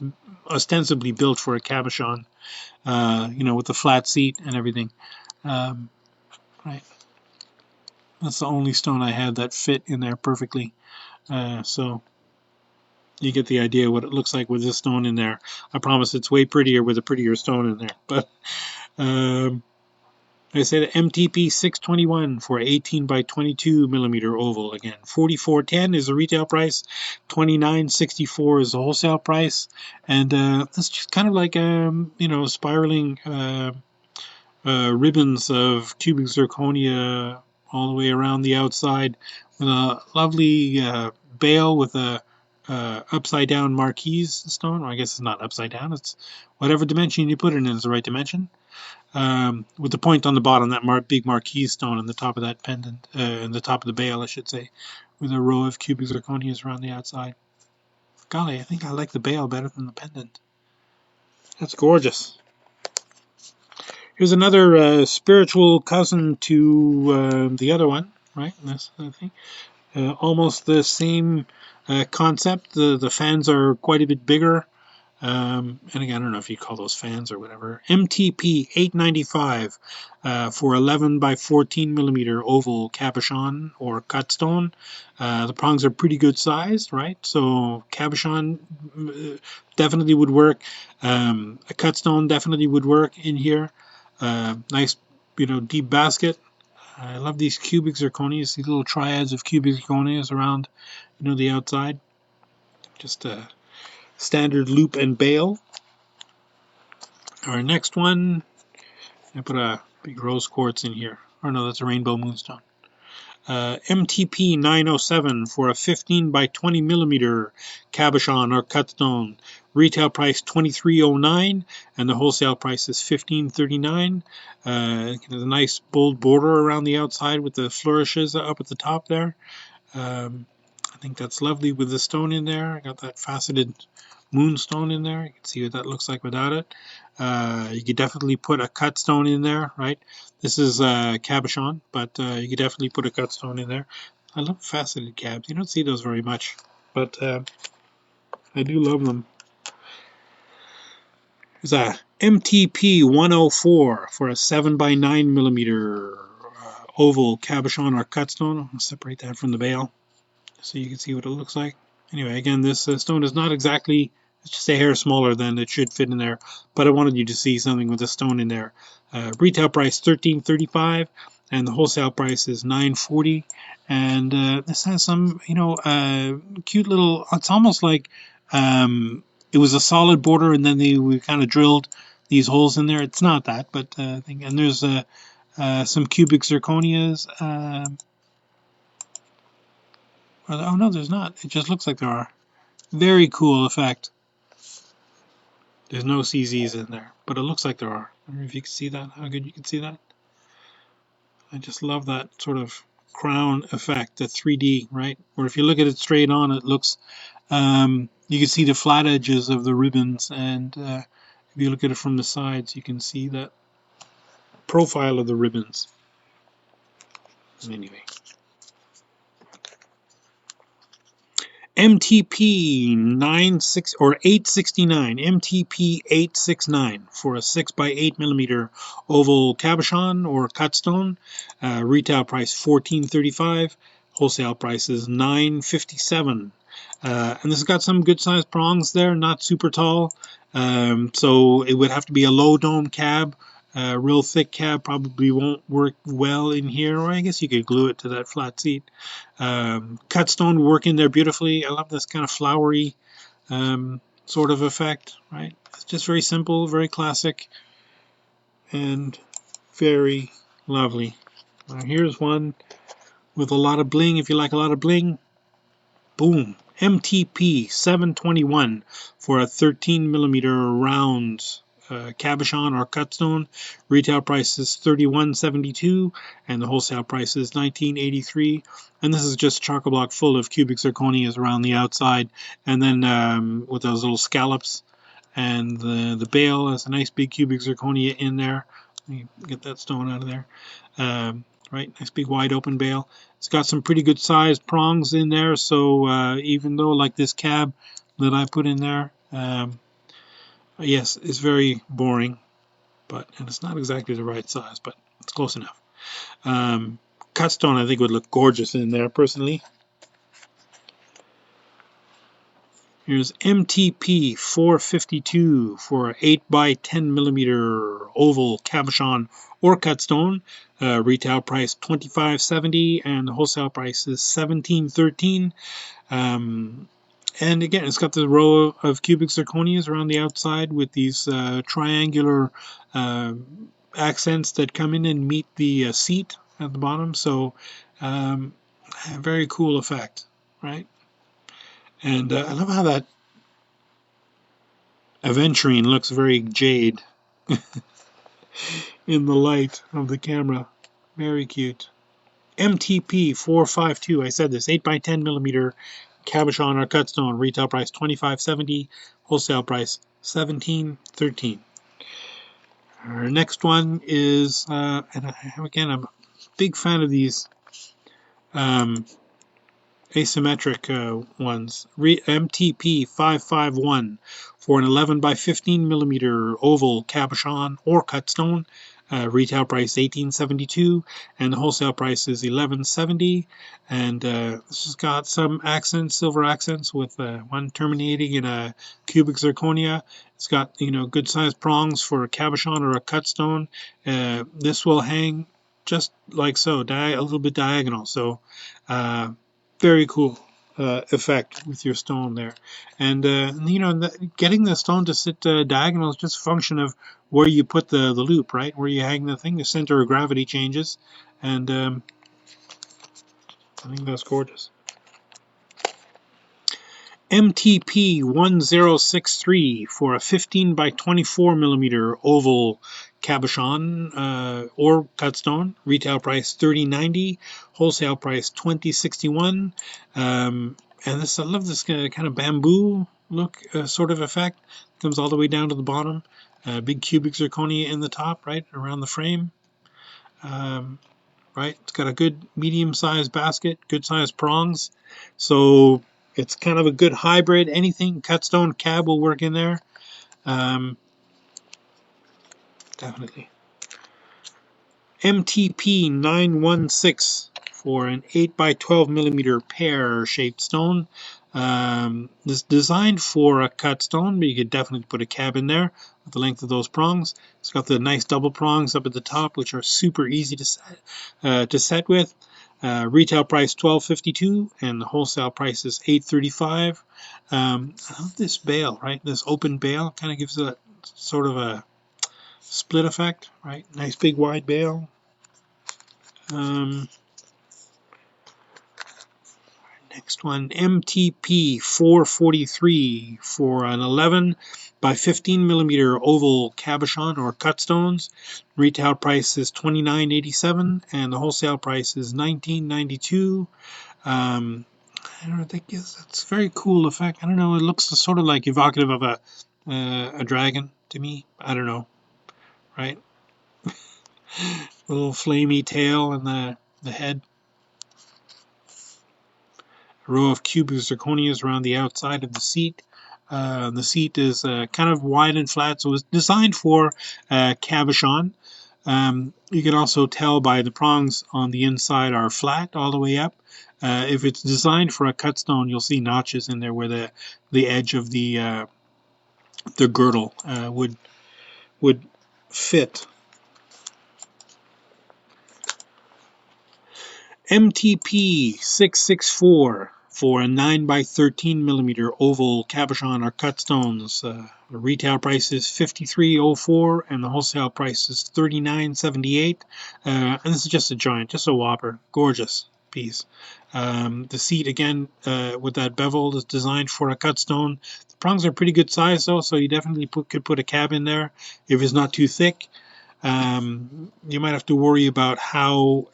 ostensibly built for a cabochon, with the flat seat and everything. Right. That's the only stone I had that fit in there perfectly. So you get the idea what it looks like with this stone in there. I promise it's way prettier with a prettier stone in there. But I say the MTP 621 for 18 by 22 millimeter oval. Again, $44.10 is the retail price, $29.64 is the wholesale price, and it's just kind of like spiraling ribbons of cubic zirconia all the way around the outside, with a lovely bail with a upside down marquise stone. Or I guess it's not upside down, it's whatever dimension you put it in is the right dimension. With the point on the bottom, that big marquise stone on the top of that pendant, and the top of the bail, I should say, with a row of cubic zirconias around the outside. Golly, I think I like the bail better than the pendant. That's gorgeous. Here's another spiritual cousin to the other one, right? This thing. Almost the same concept. The fans are quite a bit bigger. And again, I don't know if you call those fans or whatever. MTP 895 for 11 by 14 millimeter oval cabochon or cut stone. The prongs are pretty good sized, right? So cabochon definitely would work. A cut stone definitely would work in here. Nice, deep basket. I love these cubic zirconias, these little triads of cubic zirconias around, the outside. Just a standard loop and bail. Our next one, I put a big rose quartz in here. Or no, that's a rainbow moonstone. MTP 907 for a 15 by 20 millimeter cabochon or cut stone. Retail price $23.09 and the wholesale price is $15.39. There's a nice bold border around the outside with the flourishes up at the top there. I think that's lovely with the stone in there. I got that faceted moonstone in there. You can see what that looks like without it. You could definitely put a cut stone in there, right? This is cabochon, but you could definitely put a cut stone in there. I love faceted cabs. You don't see those very much, but I do love them. There's a MTP 104 for a 7 by 9 millimeter oval cabochon or cut stone. I'll separate that from the bail so you can see what it looks like. Anyway, again, this stone is not exactly, it's just a hair smaller than it should fit in there, but I wanted you to see something with a stone in there. Retail price $13.35 and the wholesale price is $9.40. And this has some, cute little, it's almost like it was a solid border and then we kind of drilled these holes in there. It's not that, but I think, and there's some cubic zirconias. Oh no, there's not. It just looks like there are. Very cool effect. There's no CZs in there, but it looks like there are. I don't know if you can see that, how good you can see that. I just love that sort of crown effect, the 3D, right? Or if you look at it straight on, it looks, you can see the flat edges of the ribbons, and if you look at it from the sides, you can see that profile of the ribbons. Anyway. MTP 869 MTP 869 for a 6 by 8 millimeter oval cabochon or cut stone. Retail price $14.35. Wholesale price is $9.57. And this has got some good sized prongs there, not super tall. So it would have to be a low dome cab. Real thick cab probably won't work well in here, or I guess you could glue it to that flat seat. Cut stone would work in there beautifully. I love this kind of flowery sort of effect, right? It's just very simple, very classic, and very lovely. Now here's one with a lot of bling. If you like a lot of bling, boom. MTP 721 for a 13 millimeter round cabochon or cut stone. Retail price is $31.72 and the wholesale price is $19.83. And this is just chock a block full of cubic zirconias around the outside, and then with those little scallops, and the bail has a nice big cubic zirconia in there. Let me get that stone out of there. Right, nice big wide open bail. It's got some pretty good sized prongs in there, so even though like this cab that I put in there, yes, it's very boring, and it's not exactly the right size, but it's close enough. Cut stone I think would look gorgeous in there personally. Here's MTP 452 for 8 by 10 millimeter oval cabochon or cut stone. Retail price $25.70 and the wholesale price is $17.13. And again, it's got the row of cubic zirconias around the outside with these triangular accents that come in and meet the seat at the bottom. So a very cool effect, right? And I love how that aventurine looks very jade in the light of the camera. Very cute. MTP 452, I said this, 8 by 10 millimeter cabochon or cut stone. Retail price $25.70, wholesale price $17.13. Our next one is, and again, I'm a big fan of these asymmetric ones. MTP 551 for an 11 by 15 millimeter oval cabochon or cut stone. Retail price $18.72 and the wholesale price is $11.70. And this has got some accents, silver accents, with one terminating in a cubic zirconia. It's got good sized prongs for a cabochon or a cut stone. This will hang just like so, a little bit diagonal. So very cool effect with your stone there. And getting the stone to sit diagonal is just a function of where you put the loop, right? Where you hang the thing, the center of gravity changes. And I think that's gorgeous. MTP 1063 for a 15 by 24 millimeter oval cabochon or cut stone. Retail price $30.90, wholesale price $20.61. And this, I love this kind of bamboo look sort of effect. Comes all the way down to the bottom. Big cubic zirconia in the top, right around the frame. Right, it's got a good medium-sized basket, good-sized prongs. So it's kind of a good hybrid. Anything cut stone cab will work in there. Definitely. MTP 916 for an 8 by 12 millimeter pear-shaped stone. This is designed for a cut stone, but you could definitely put a cab in there with the length of those prongs. It's got the nice double prongs up at the top, which are super easy to set with. Retail price $12.52 and the wholesale price is $8.35. I love this bail, right? This open bail kind of gives it sort of a split effect, right? Nice big wide bail. Next one, MTP 443 for an 11 by 15 millimeter oval cabochon or cut stones. Retail price is $29.87 and the wholesale price is $19.92. I don't think it's a very cool effect. I don't know. It looks sort of like evocative of a dragon to me. I don't know, right? A little flamey tail and the head. A row of cubic zirconias around the outside of the seat. The seat is kind of wide and flat, so it's designed for cabochon. You can also tell by the prongs on the inside are flat all the way up. If it's designed for a cut stone, you'll see notches in there where the edge of the girdle would fit. MTP 664 for a 9 by 13 millimeter oval cabochon or cut stones. The retail price is $53.04 and the wholesale price is $39.78. And this is just a giant, just a whopper, gorgeous piece. The seat again with that bevel is designed for a cut stone. The prongs are pretty good size though, so you definitely could put a cab in there if it's not too thick. You might have to worry about how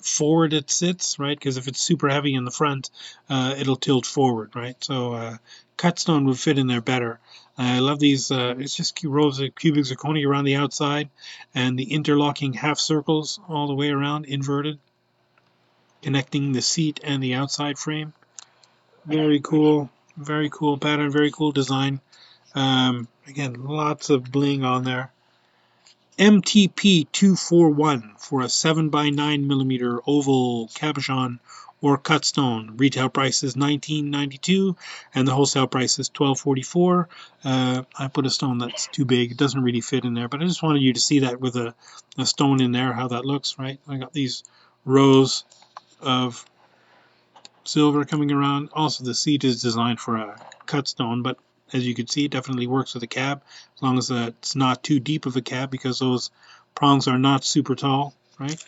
forward it sits, right? Because if it's super heavy in the front, it'll tilt forward, right? So cut stone would fit in there better. I love these. It's just rows of cubic zirconia around the outside, and the interlocking half circles all the way around, inverted, connecting the seat and the outside frame. Very cool pattern, very cool design. Again, lots of bling on there. MTP 241 for a 7 by 9 millimeter oval cabochon or cut stone. Retail price is $19.92 and the wholesale price is $12.44. I put a stone that's too big. It doesn't really fit in there, but I just wanted you to see that with a stone in there, how that looks, right? I got these rows of silver coming around. Also, the seat is designed for a cut stone, but as you can see, it definitely works with a cab, as long as it's not too deep of a cab, because those prongs are not super tall, right?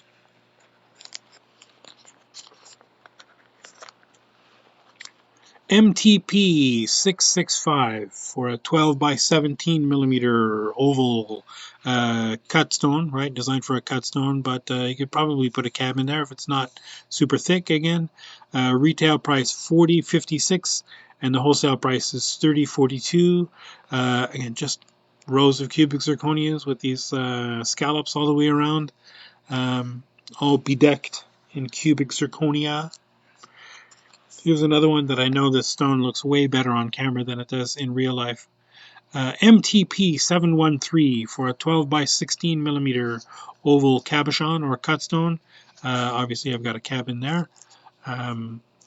MTP 665 for a 12 by 17 millimeter oval cut stone, right? Designed for a cut stone, but you could probably put a cab in there if it's not super thick. Again, retail price $40.56 and the wholesale price is $30.42. Again, just rows of cubic zirconias with these scallops all the way around, all bedecked in cubic zirconia. Here's another one that I know this stone looks way better on camera than it does in real life. MTP 713 for a 12 by 16 millimeter oval cabochon or cut stone. Obviously, I've got a cab in there.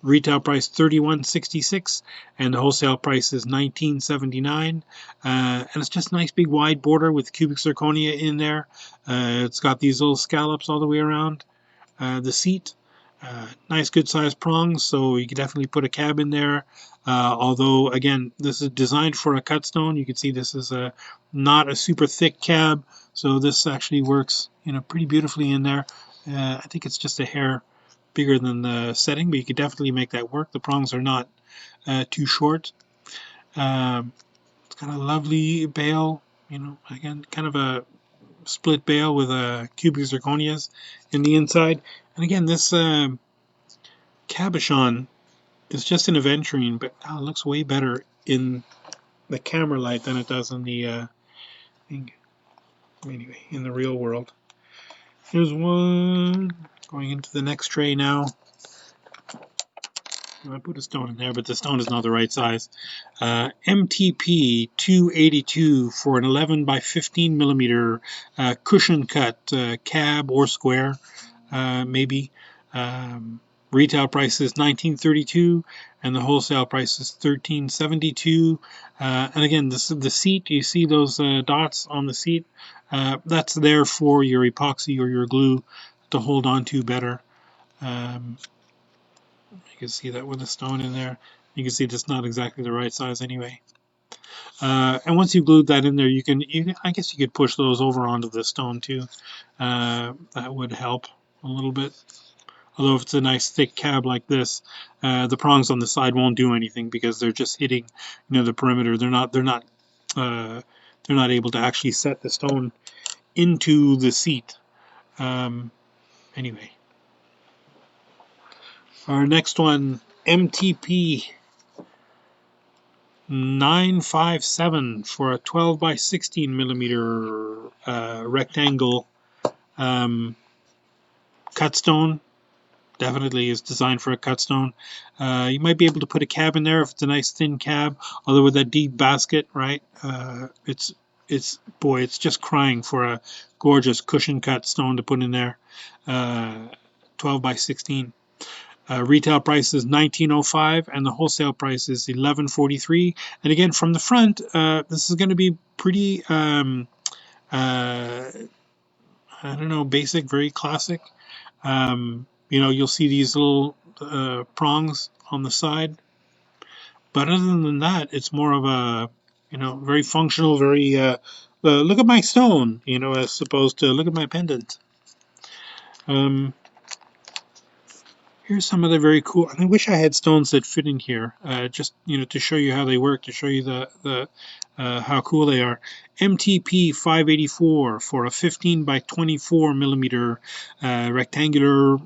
Retail price $31.66 and the wholesale price is $19.79. And it's just a nice big wide border with cubic zirconia in there. It's got these little scallops all the way around the seat. Nice good sized prongs, so you could definitely put a cab in there. Although again, this is designed for a cut stone. You can see this is not a super thick cab, so this actually works, pretty beautifully in there. I think it's just a hair bigger than the setting, but you could definitely make that work. The prongs are not too short. It's got a lovely bail, again, kind of a split bail with cubic zirconias in the inside. And again, this cabochon is just an aventurine, but it looks way better in the camera light than it does in the anyway, in the real world. Here's one going into the next tray now. I put a stone in there, but the stone is not the right size. MTP 282 for an 11 by 15 millimeter cushion cut cab or square, maybe. Retail price is $19.32 and the wholesale price is $13.72. And again, this is the seat. You see those dots on the seat? That's there for your epoxy or your glue to hold on to better. You can see that with the stone in there. You can see that's not exactly the right size anyway. And once you've glued that in there, I guess you could push those over onto the stone too. That would help a little bit. Although if it's a nice thick cab like this, the prongs on the side won't do anything because they're just hitting, the perimeter. They're not able to actually set the stone into the seat. Anyway. Our next one, MTP 957 for a 12 by 16 millimeter rectangle cut stone. Definitely is designed for a cut stone. You might be able to put a cab in there if it's a nice thin cab, although with that deep basket, right? It's just crying for a gorgeous cushion cut stone to put in there. 12 by 16. Retail price is $19.05 and the wholesale price is $11.43. And again, from the front, this is going to be pretty, I don't know, basic, very classic. You'll see these little prongs on the side. But other than that, it's more of a, very functional, very, look at my stone, as opposed to look at my pendant. Here's some of the very cool, and I wish I had stones that fit in here, just, to show you how they work, to show you the how cool they are. MTP 584 for a 15 by 24 millimeter rectangular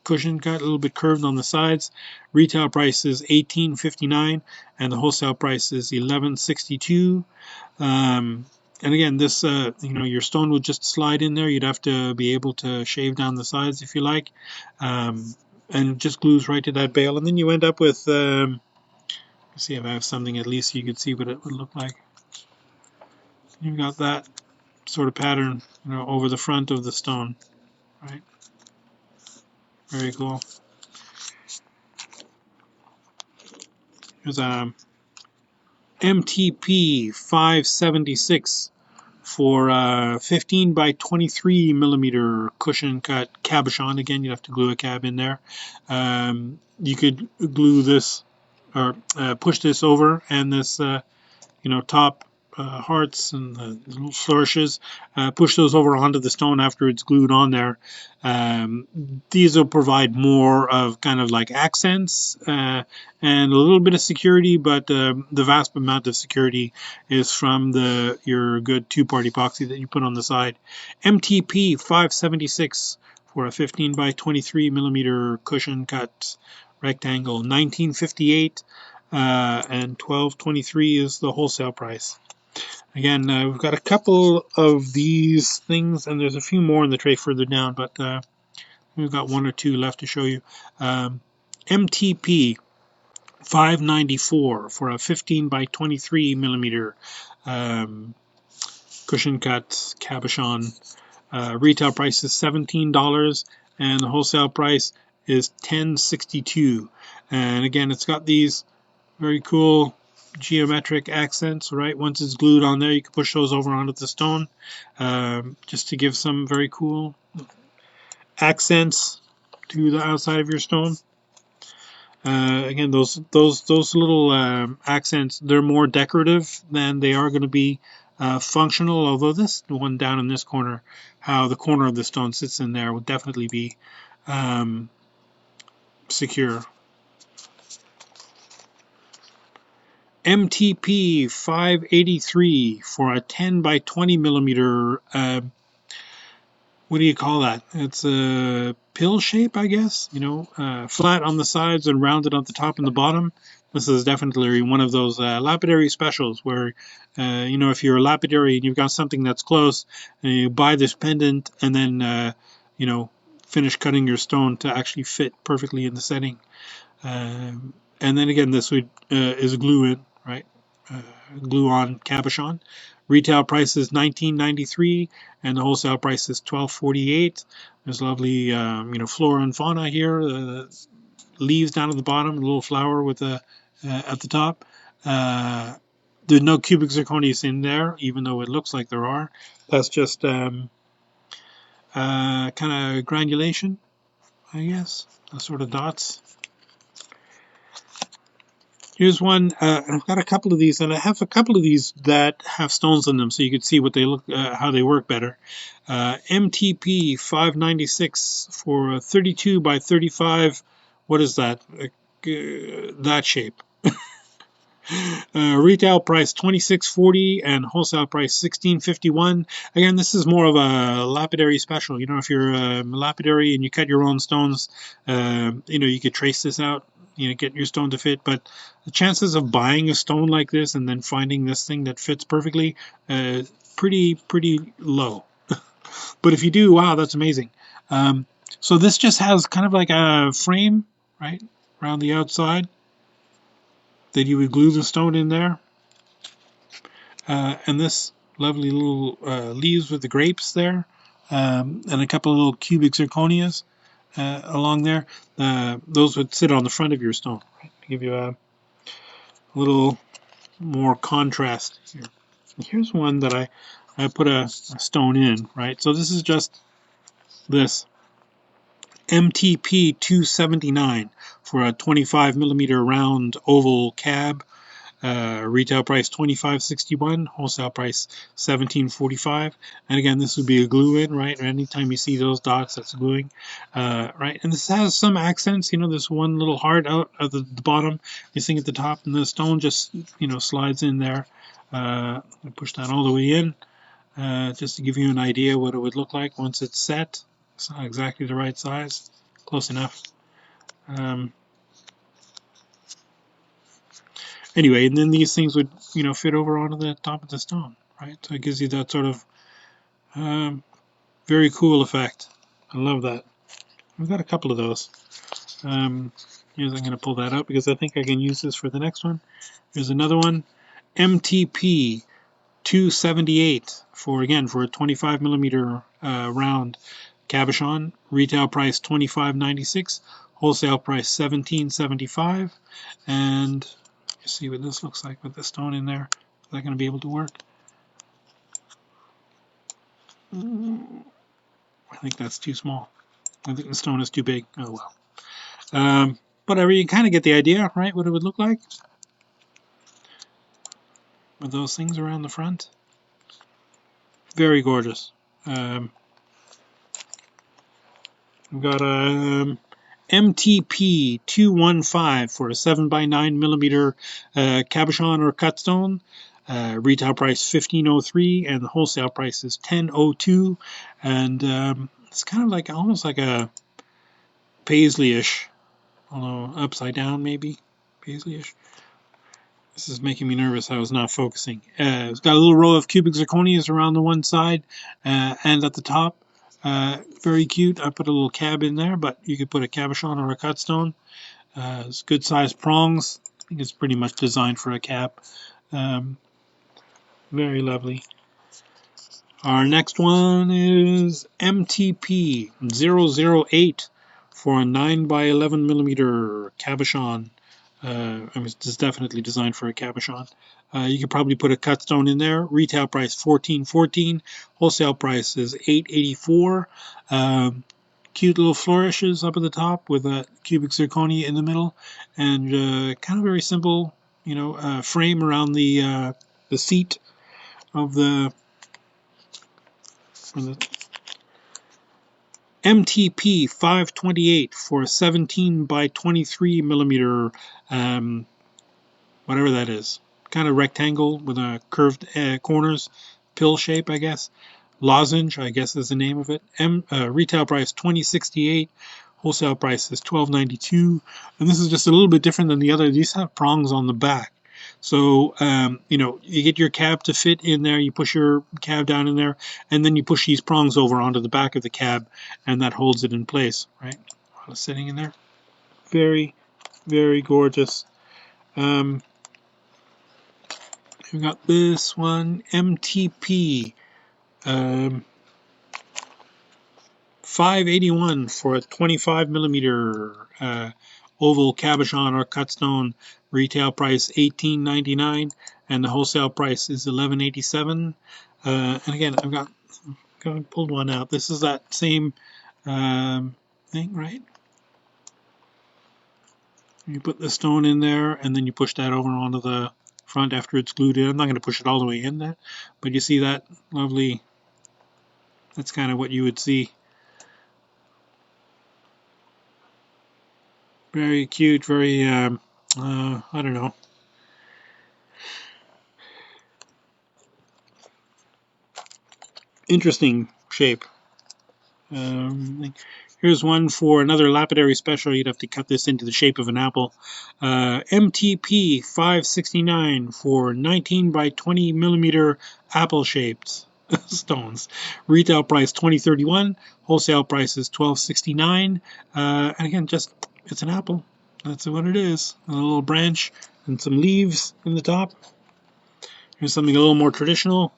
cushion cut, a little bit curved on the sides. Retail price is $18.59 and the wholesale price is $11.62. And again, this, your stone would just slide in there. You'd have to be able to shave down the sides if you like. And it just glues right to that bail. And then you end up with, let's see if I have something at least so you can see what it would look like. You've got that sort of pattern, over the front of the stone, right? Very cool. Here's a MTP 576 for 15 by 23 millimeter cushion cut cabochon. Again, you'd have to glue a cab in there. You could glue this or push this over, and this top hearts and the little flourishes, push those over onto the stone after it's glued on there. These will provide more of kind of like accents and a little bit of security, but the vast amount of security is from your good two-part epoxy that you put on the side. MTP 576 for a 15 by 23 millimeter cushion cut rectangle, 1958, and 12.23 is the wholesale price. Again, we've got a couple of these things, and there's a few more in the tray further down, but we've got one or two left to show you. MTP $5.94 for a 15 by 23 millimeter um, cushion cut cabochon. Retail price is $17 and the wholesale price is $10.62. And again, it's got these very cool geometric accents, right? Once it's glued on there, you can push those over onto the stone, just to give some very cool accents to the outside of your stone. Again, those little accents, they're more decorative than they are going to be functional. Although this one down in this corner, how the corner of the stone sits in there, will definitely be secure. MTP 583 for a 10 by 20 millimeter. What do you call that? It's a pill shape, I guess. Flat on the sides and rounded on the top and the bottom. This is definitely one of those lapidary specials where, if you're a lapidary and you've got something that's close, and you buy this pendant and then, finish cutting your stone to actually fit perfectly in the setting. And then again, this is glue in, right? Glue on cabochon. Retail price is $19.93 and the wholesale price is $12.48. There's lovely, flora and fauna here. Leaves down at the bottom, a little flower with at the top. There's no cubic zirconias in there, even though it looks like there are. That's just kind of granulation, I guess. The sort of dots. Here's one. I've got a couple of these, and I have a couple of these that have stones in them, so you can see what they look, how they work better. MTP 596 for a 32 by 35. What is that? That shape. Retail price $26.40 and wholesale price $16.51. Again, this is more of a lapidary special. If you're a lapidary and you cut your own stones, you could trace this out. Get your stone to fit, but the chances of buying a stone like this and then finding this thing that fits perfectly, pretty low. But if you do, wow, that's amazing. So this just has kind of like a frame, right, around the outside that you would glue the stone in there. And this lovely little leaves with the grapes there, and a couple of little cubic zirconias along there. Those would sit on the front of your stone, right, to give you a little more contrast here. And here's one that I put a stone in, right? So this is just this MTP 279 for a 25 millimeter round oval cab. Retail price $25.61, wholesale price $17.45. And again, this would be a glue in, right? Anytime you see those dots, that's gluing, right? And this has some accents. This one little heart out at the bottom, this thing at the top, and the stone just slides in there. I push that all the way in, just to give you an idea what it would look like once it's set. It's not exactly the right size, close enough. Anyway, and then these things would, fit over onto the top of the stone, right? So it gives you that sort of very cool effect. I love that. We've got a couple of those. Here's, I'm going to pull that out because I think I can use this for the next one. Here's another one, MTP 278 for a 25 millimeter round cabochon. Retail price $25.96, wholesale price $17.75, and see what this looks like with the stone in there. Is that going to be able to work? I think that's too small. I think the stone is too big. Oh well. Whatever, you kind of get the idea, right? What it would look like with those things around the front. Very gorgeous. We've got a MTP 215 for a 7 by 9 millimeter cabochon or cut stone. Retail price $15.03 and the wholesale price is $10.02. And it's kind of like almost like a paisley-ish, although upside down maybe, paisley-ish. This is making me nervous. I was not focusing. It's got a little row of cubic zirconias around the one side and at the top. Very cute. I put a little cab in there, but you could put a cabochon or a cut stone. It's good sized prongs. think it's pretty much designed for a cab. Very lovely. Our next one is MTP 008 for a 9 by 11 millimeter cabochon. I mean, it's definitely designed for a cabochon. You could probably put a cut stone in there. Retail price $14.14. Wholesale price is $8.84. Cute little flourishes up at the top with a cubic zirconia in the middle, and kind of very simple, frame around the seat of the MTP 528 for a 17 by 23 millimeter, whatever that is, kind of rectangle with a curved corners, pill shape, I guess. Lozenge, I guess is the name of it. Retail price $20.68. Wholesale price is $12.92. And this is just a little bit different than the other. These have prongs on the back. So, you get your cab to fit in there, you push your cab down in there, and then you push these prongs over onto the back of the cab, and that holds it in place, right? While it's sitting in there. Very, very gorgeous. We've got this one, MTP 581 for a 25 millimeter oval cabochon or cut stone. Retail price $18.99 and the wholesale price is $11.87. And again, I've pulled one out. This is that same thing, right? You put the stone in there and then you push that over onto the front after it's glued in. I'm not going to push it all the way in there, but you see that lovely, that's kind of what you would see. Very cute, very, I don't know. Interesting shape. Here's one for another lapidary special. You'd have to cut this into the shape of an apple. MTP 569 for 19 by 20 millimeter apple shaped stones. Retail price $20.31. Wholesale price is $12.69. And again, it's an apple. That's what it is. A little branch and some leaves in the top. Here's something a little more traditional.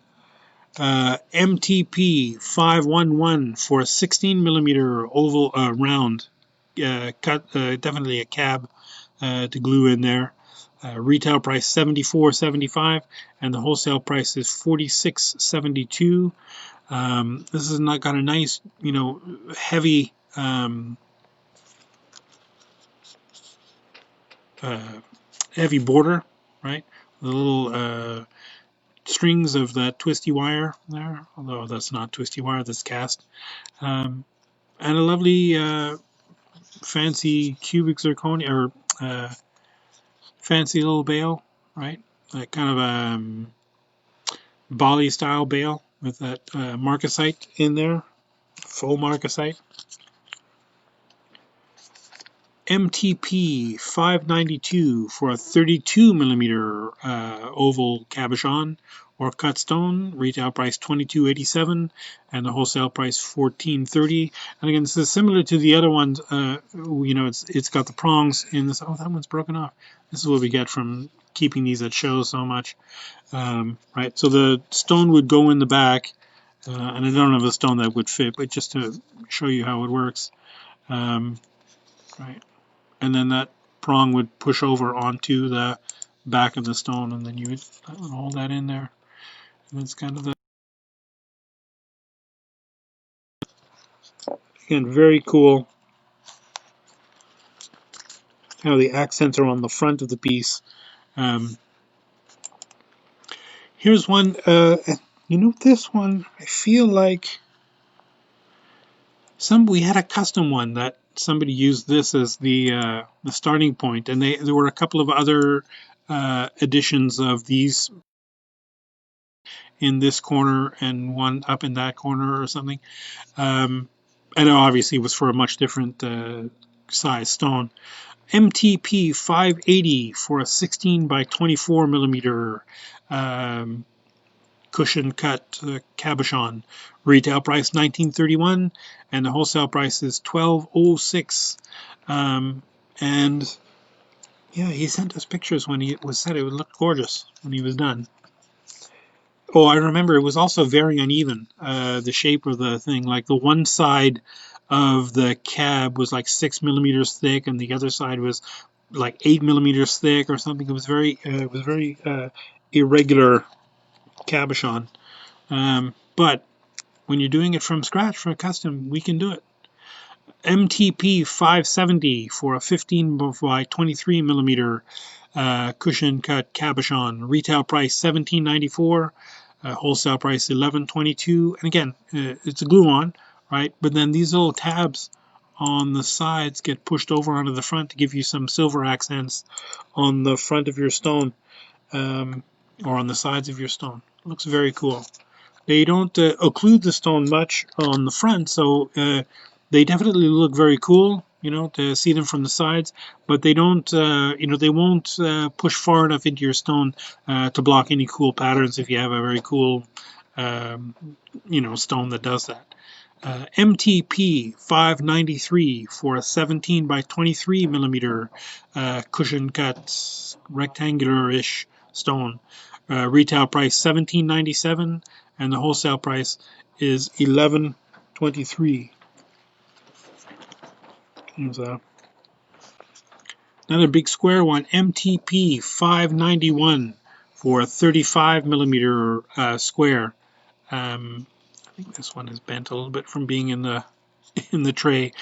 MTP 511 for a 16 millimeter oval round cut, definitely a cab to glue in there. Retail price $74.75 and the wholesale price is $46.72. This has not got a nice, heavy heavy border, right? The little strings of that twisty wire there, although that's not twisty wire, that's cast. And a lovely fancy cubic zirconia, or fancy little bail, right? Like kind of Bali style bail with that marcasite in there, faux marcasite. MTP 592 for a 32 millimeter oval cabochon or cut stone. Retail price $22.87 and the wholesale price $14.30. And again, this is similar to the other ones. It's got the prongs in this. Oh, that one's broken off. This is what we get from keeping these at shows so much. Right, so the stone would go in the back, and I don't have a stone that would fit, but just to show you how it works. Right. And then that prong would push over onto the back of the stone, and then you would hold that in there. And it's kind of again, very cool how the accents are on the front of the piece. Here's one, this one, I feel like we had a custom one that somebody used this as the starting point, and there were a couple of other editions of these in this corner and one up in that corner or something. And it obviously was for a much different size stone. MTP 580 for a 16 by 24 millimeter cushion cut cabochon. Retail price $19.31 and the wholesale price is $12.06. And Yeah, he sent us pictures when he was said it would look gorgeous when he was done. Oh, I remember it was also very uneven. The shape of the thing, like the one side of the cab was like 6 millimeters thick, and the other side was like 8 millimeters thick or something. It was very irregular cabochon. But when you're doing it from scratch for a custom, we can do it. MTP 570 for a 15 by 23 millimeter cushion cut cabochon. Retail price 17.94. Wholesale price 11.22. And again, it's a glue-on, right? But then these little tabs on the sides get pushed over onto the front to give you some silver accents on the front of your stone, or on the sides of your stone. It looks very cool. They don't occlude the stone much on the front, so they definitely look very cool, to see them from the sides, but they don't, they won't push far enough into your stone to block any cool patterns if you have a very cool, um, stone that does that. MTP 593 for a 17 by 23 millimeter cushion cut rectangular-ish stone. Retail price 17.97, and the wholesale price is 11.23. Here's another big square one, MTP 591 for a 35 millimeter square. I think this one is bent a little bit from being in the tray.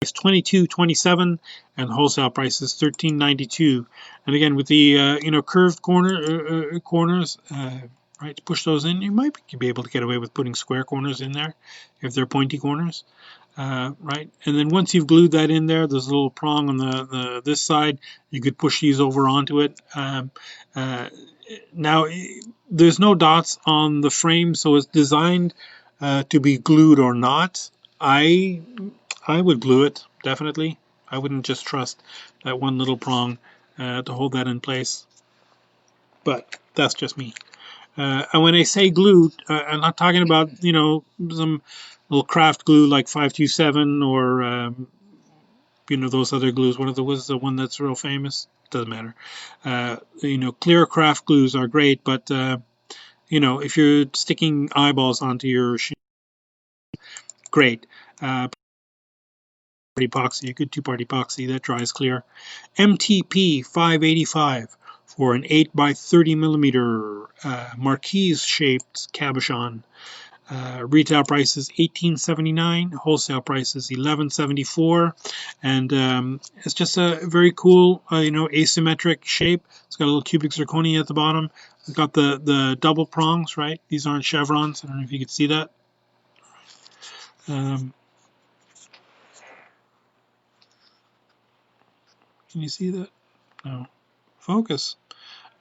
It's 22.27, and the wholesale price is 13.92. And again, with the curved corners, right, to push those in, you might be able to get away with putting square corners in there if they're pointy corners. Right, and then once you've glued that in there, there's a little prong on the this side. You could push these over onto it. Now, there's no dots on the frame, so it's designed to be glued or not. I would glue it, definitely. I wouldn't just trust that one little prong to hold that in place. But that's just me. And when I say glue, I'm not talking about, some little craft glue like 527 or, those other glues. One of the was the one that's real famous. Doesn't matter. Clear craft glues are great, but, if you're sticking eyeballs onto your sheet, great. Epoxy, a good two-part epoxy that dries clear. MTP 585 for an 8 by 30 millimeter marquise shaped cabochon. Retail price is $18.79. Wholesale price is $11.74, and it's just a very cool, asymmetric shape. It's got a little cubic zirconia at the bottom. It's got the double prongs, right? These aren't chevrons. I don't know if you can see that. Can you see that? No. Focus.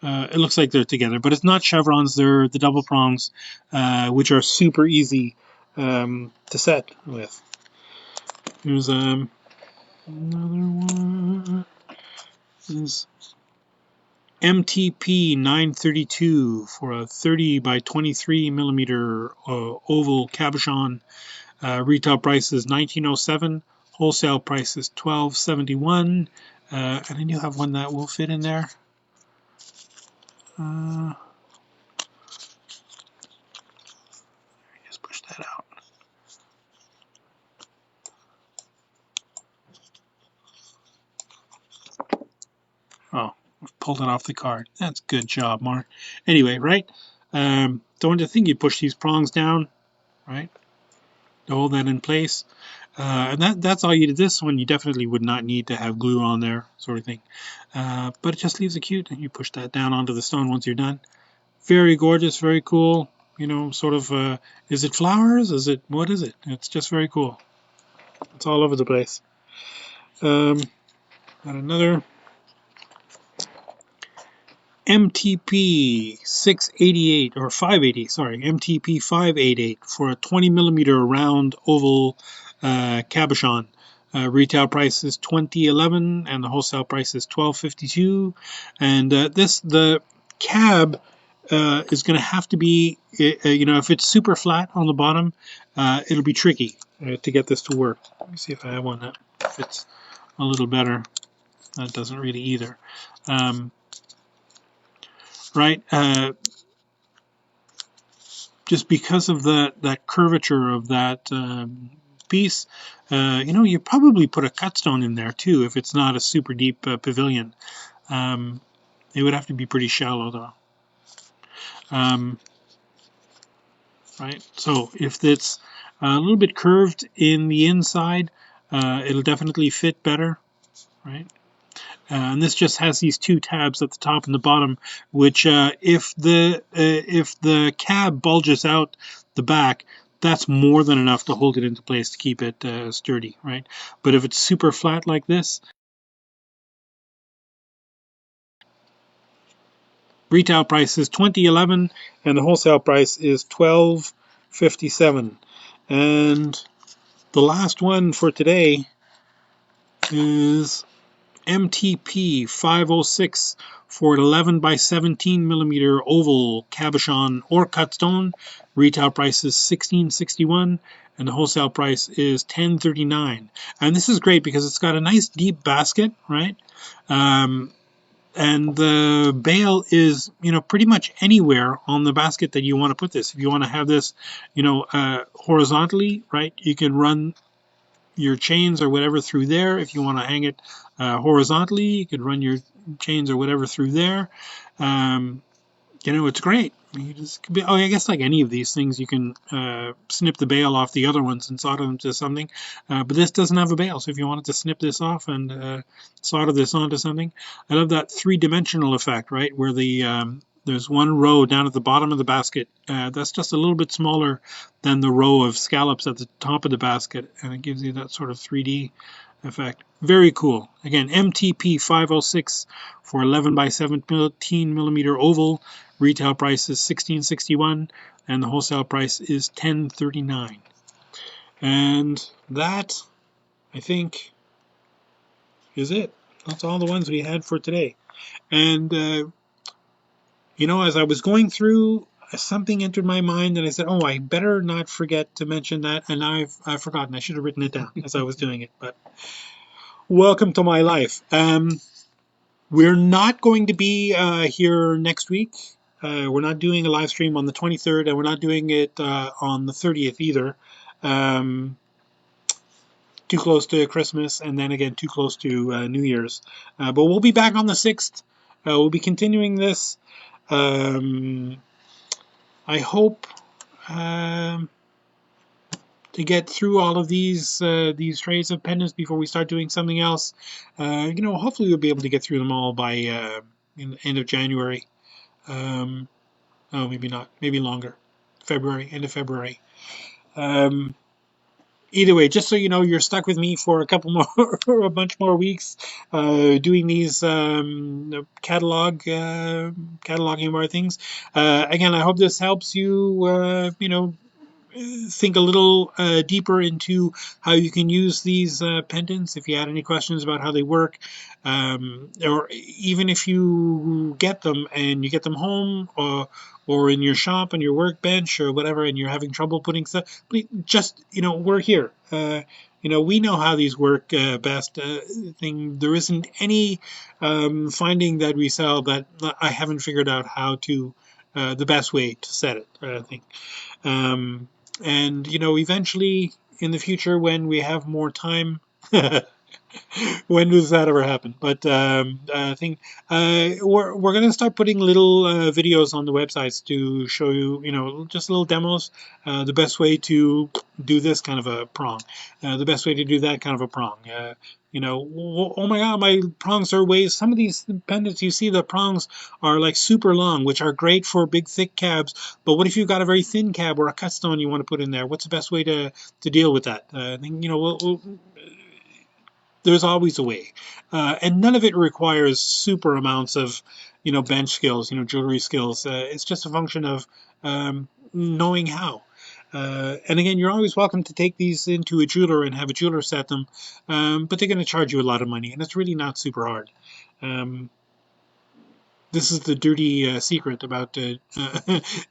It looks like they're together, but it's not chevrons. They're the double prongs, which are super easy to set with. Here's another one. This is MTP 932 for a 30 by 23 millimeter oval cabochon. Retail price is $19.07. Wholesale price is $12.71. And I do have one that will fit in there. Just push that out. Oh, pulled it off the card. That's good job, Mark. Anyway, right? Don't you think you push these prongs down, right? To hold that in place. And that's all you did. This one you definitely would not need to have glue on there, sort of thing. But it just leaves it cute, and you push that down onto the stone once you're done. Very gorgeous, very cool. Sort of, is it flowers? What is it? It's just very cool. It's all over the place. Got another MTP 688 or 580, sorry, MTP 588 for a 20 millimeter round oval cabochon. Retail price is $20.11 and the wholesale price is $12.52. And the cab is going to have to be, if it's super flat on the bottom, it'll be tricky to get this to work. Let me see if I have one that fits a little better. That doesn't really either. Right? Just because of that curvature of that piece, you probably put a cut stone in there too if it's not a super deep pavilion. It would have to be pretty shallow though. Right? So if it's a little bit curved in the inside, it'll definitely fit better, right? And this just has these two tabs at the top and the bottom, which if the cab bulges out the back, that's more than enough to hold it into place to keep it sturdy, right? But if it's super flat like this, retail price is $20.11 and the wholesale price is $12.57. And the last one for today is MTP 506 for an 11 by 17 millimeter oval cabochon or cut stone. Retail price is $16.61 and the wholesale price is $10.39. And this is great because it's got a nice deep basket, right? And the bail is, pretty much anywhere on the basket that you want to put this. If you want to have this, horizontally, right, you can run your chains or whatever through there. If you want to hang it horizontally, you could run your chains or whatever through there. It's great. You just, I guess like any of these things, you can snip the bail off the other ones and solder them to something. But this doesn't have a bail, so if you wanted to snip this off and solder this onto something, I love that three-dimensional effect, right? Where there's one row down at the bottom of the basket that's just a little bit smaller than the row of scallops at the top of the basket, and it gives you that sort of 3D effect. Very cool. Again, MTP 506 for 11 by 17 millimeter oval. Retail price is $16.61 and the wholesale price is $10.39. And that, I think, is it. That's all the ones we had for today. And, as I was going through, something entered my mind and I said, I better not forget to mention that. And now I've forgotten. I should have written it down as I was doing it. But welcome to my life. We're not going to be here next week. We're not doing a live stream on the 23rd, and we're not doing it on the 30th either. Too close to Christmas, and then again too close to New Year's. But we'll be back on the 6th. We'll be continuing this. I hope to get through all of these trays of pendants before we start doing something else. Hopefully we'll be able to get through them all by in the end of January. Maybe not. Maybe longer. End of February. Either way, just so you know, you're stuck with me for a couple more, or a bunch more weeks, doing these cataloging more things. Again, I hope this helps you, think a little deeper into how you can use these pendants. If you had any questions about how they work, or even if you get them and you get them home or in your shop on your workbench or whatever, and you're having trouble putting stuff, please just, we're here. We know how these work best. There isn't any finding that we sell that I haven't figured out how to the best way to set it. I think. And eventually in the future when we have more time, when does that ever happen? But I think we're going to start putting little videos on the websites to show you, just little demos. The best way to do this kind of a prong. The best way to do that kind of a prong. Oh my God, my prongs are way. Some of these pendants, you see, the prongs are like super long, which are great for big, thick cabs. But what if you've got a very thin cab or a cut stone you want to put in there? What's the best way to deal with that? I think there's always a way, and none of it requires super amounts of bench skills, jewelry skills. It's just a function of knowing how. And again, you're always welcome to take these into a jeweler and have a jeweler set them, but they're going to charge you a lot of money, and it's really not super hard. this is the dirty secret about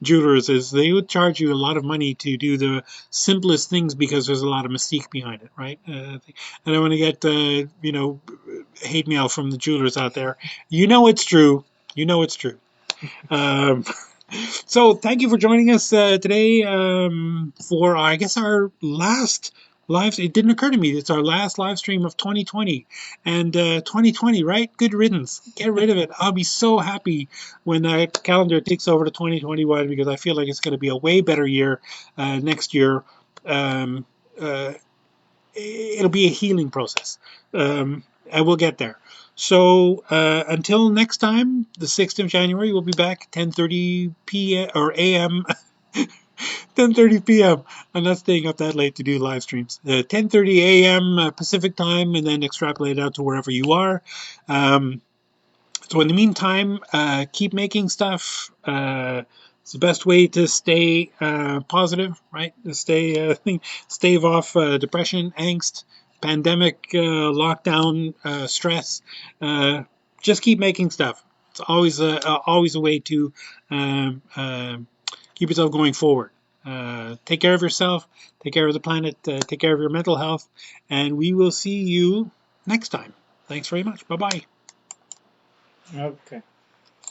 jewelers, is they would charge you a lot of money to do the simplest things because there's a lot of mystique behind it, right? I don't want to get hate mail from the jewelers out there. You know it's true. You know it's true. Um, so thank you for joining us today for I guess our last live. It didn't occur to me it's our last live stream of 2020, and 2020, right? Good riddance. Get rid of it. I'll be so happy when that calendar takes over to 2021 because I feel like it's going to be a way better year next year. Um, uh, it'll be a healing process. And we'll get there. So until next time, the 6th of January, we'll be back 10:30 p.m. or a.m. 10:30 p.m. I'm not staying up that late to do live streams. 10:30 a.m. Pacific time, and then extrapolate out to wherever you are. So in the meantime, keep making stuff. It's the best way to stay positive, right? To stave off depression, angst, pandemic, lockdown, stress. Just keep making stuff. It's always a way to um, um keep yourself going forward. Take care of yourself. Take care of the planet. Take care of your mental health, and we will see you next time. Thanks very much. Bye bye. Okay.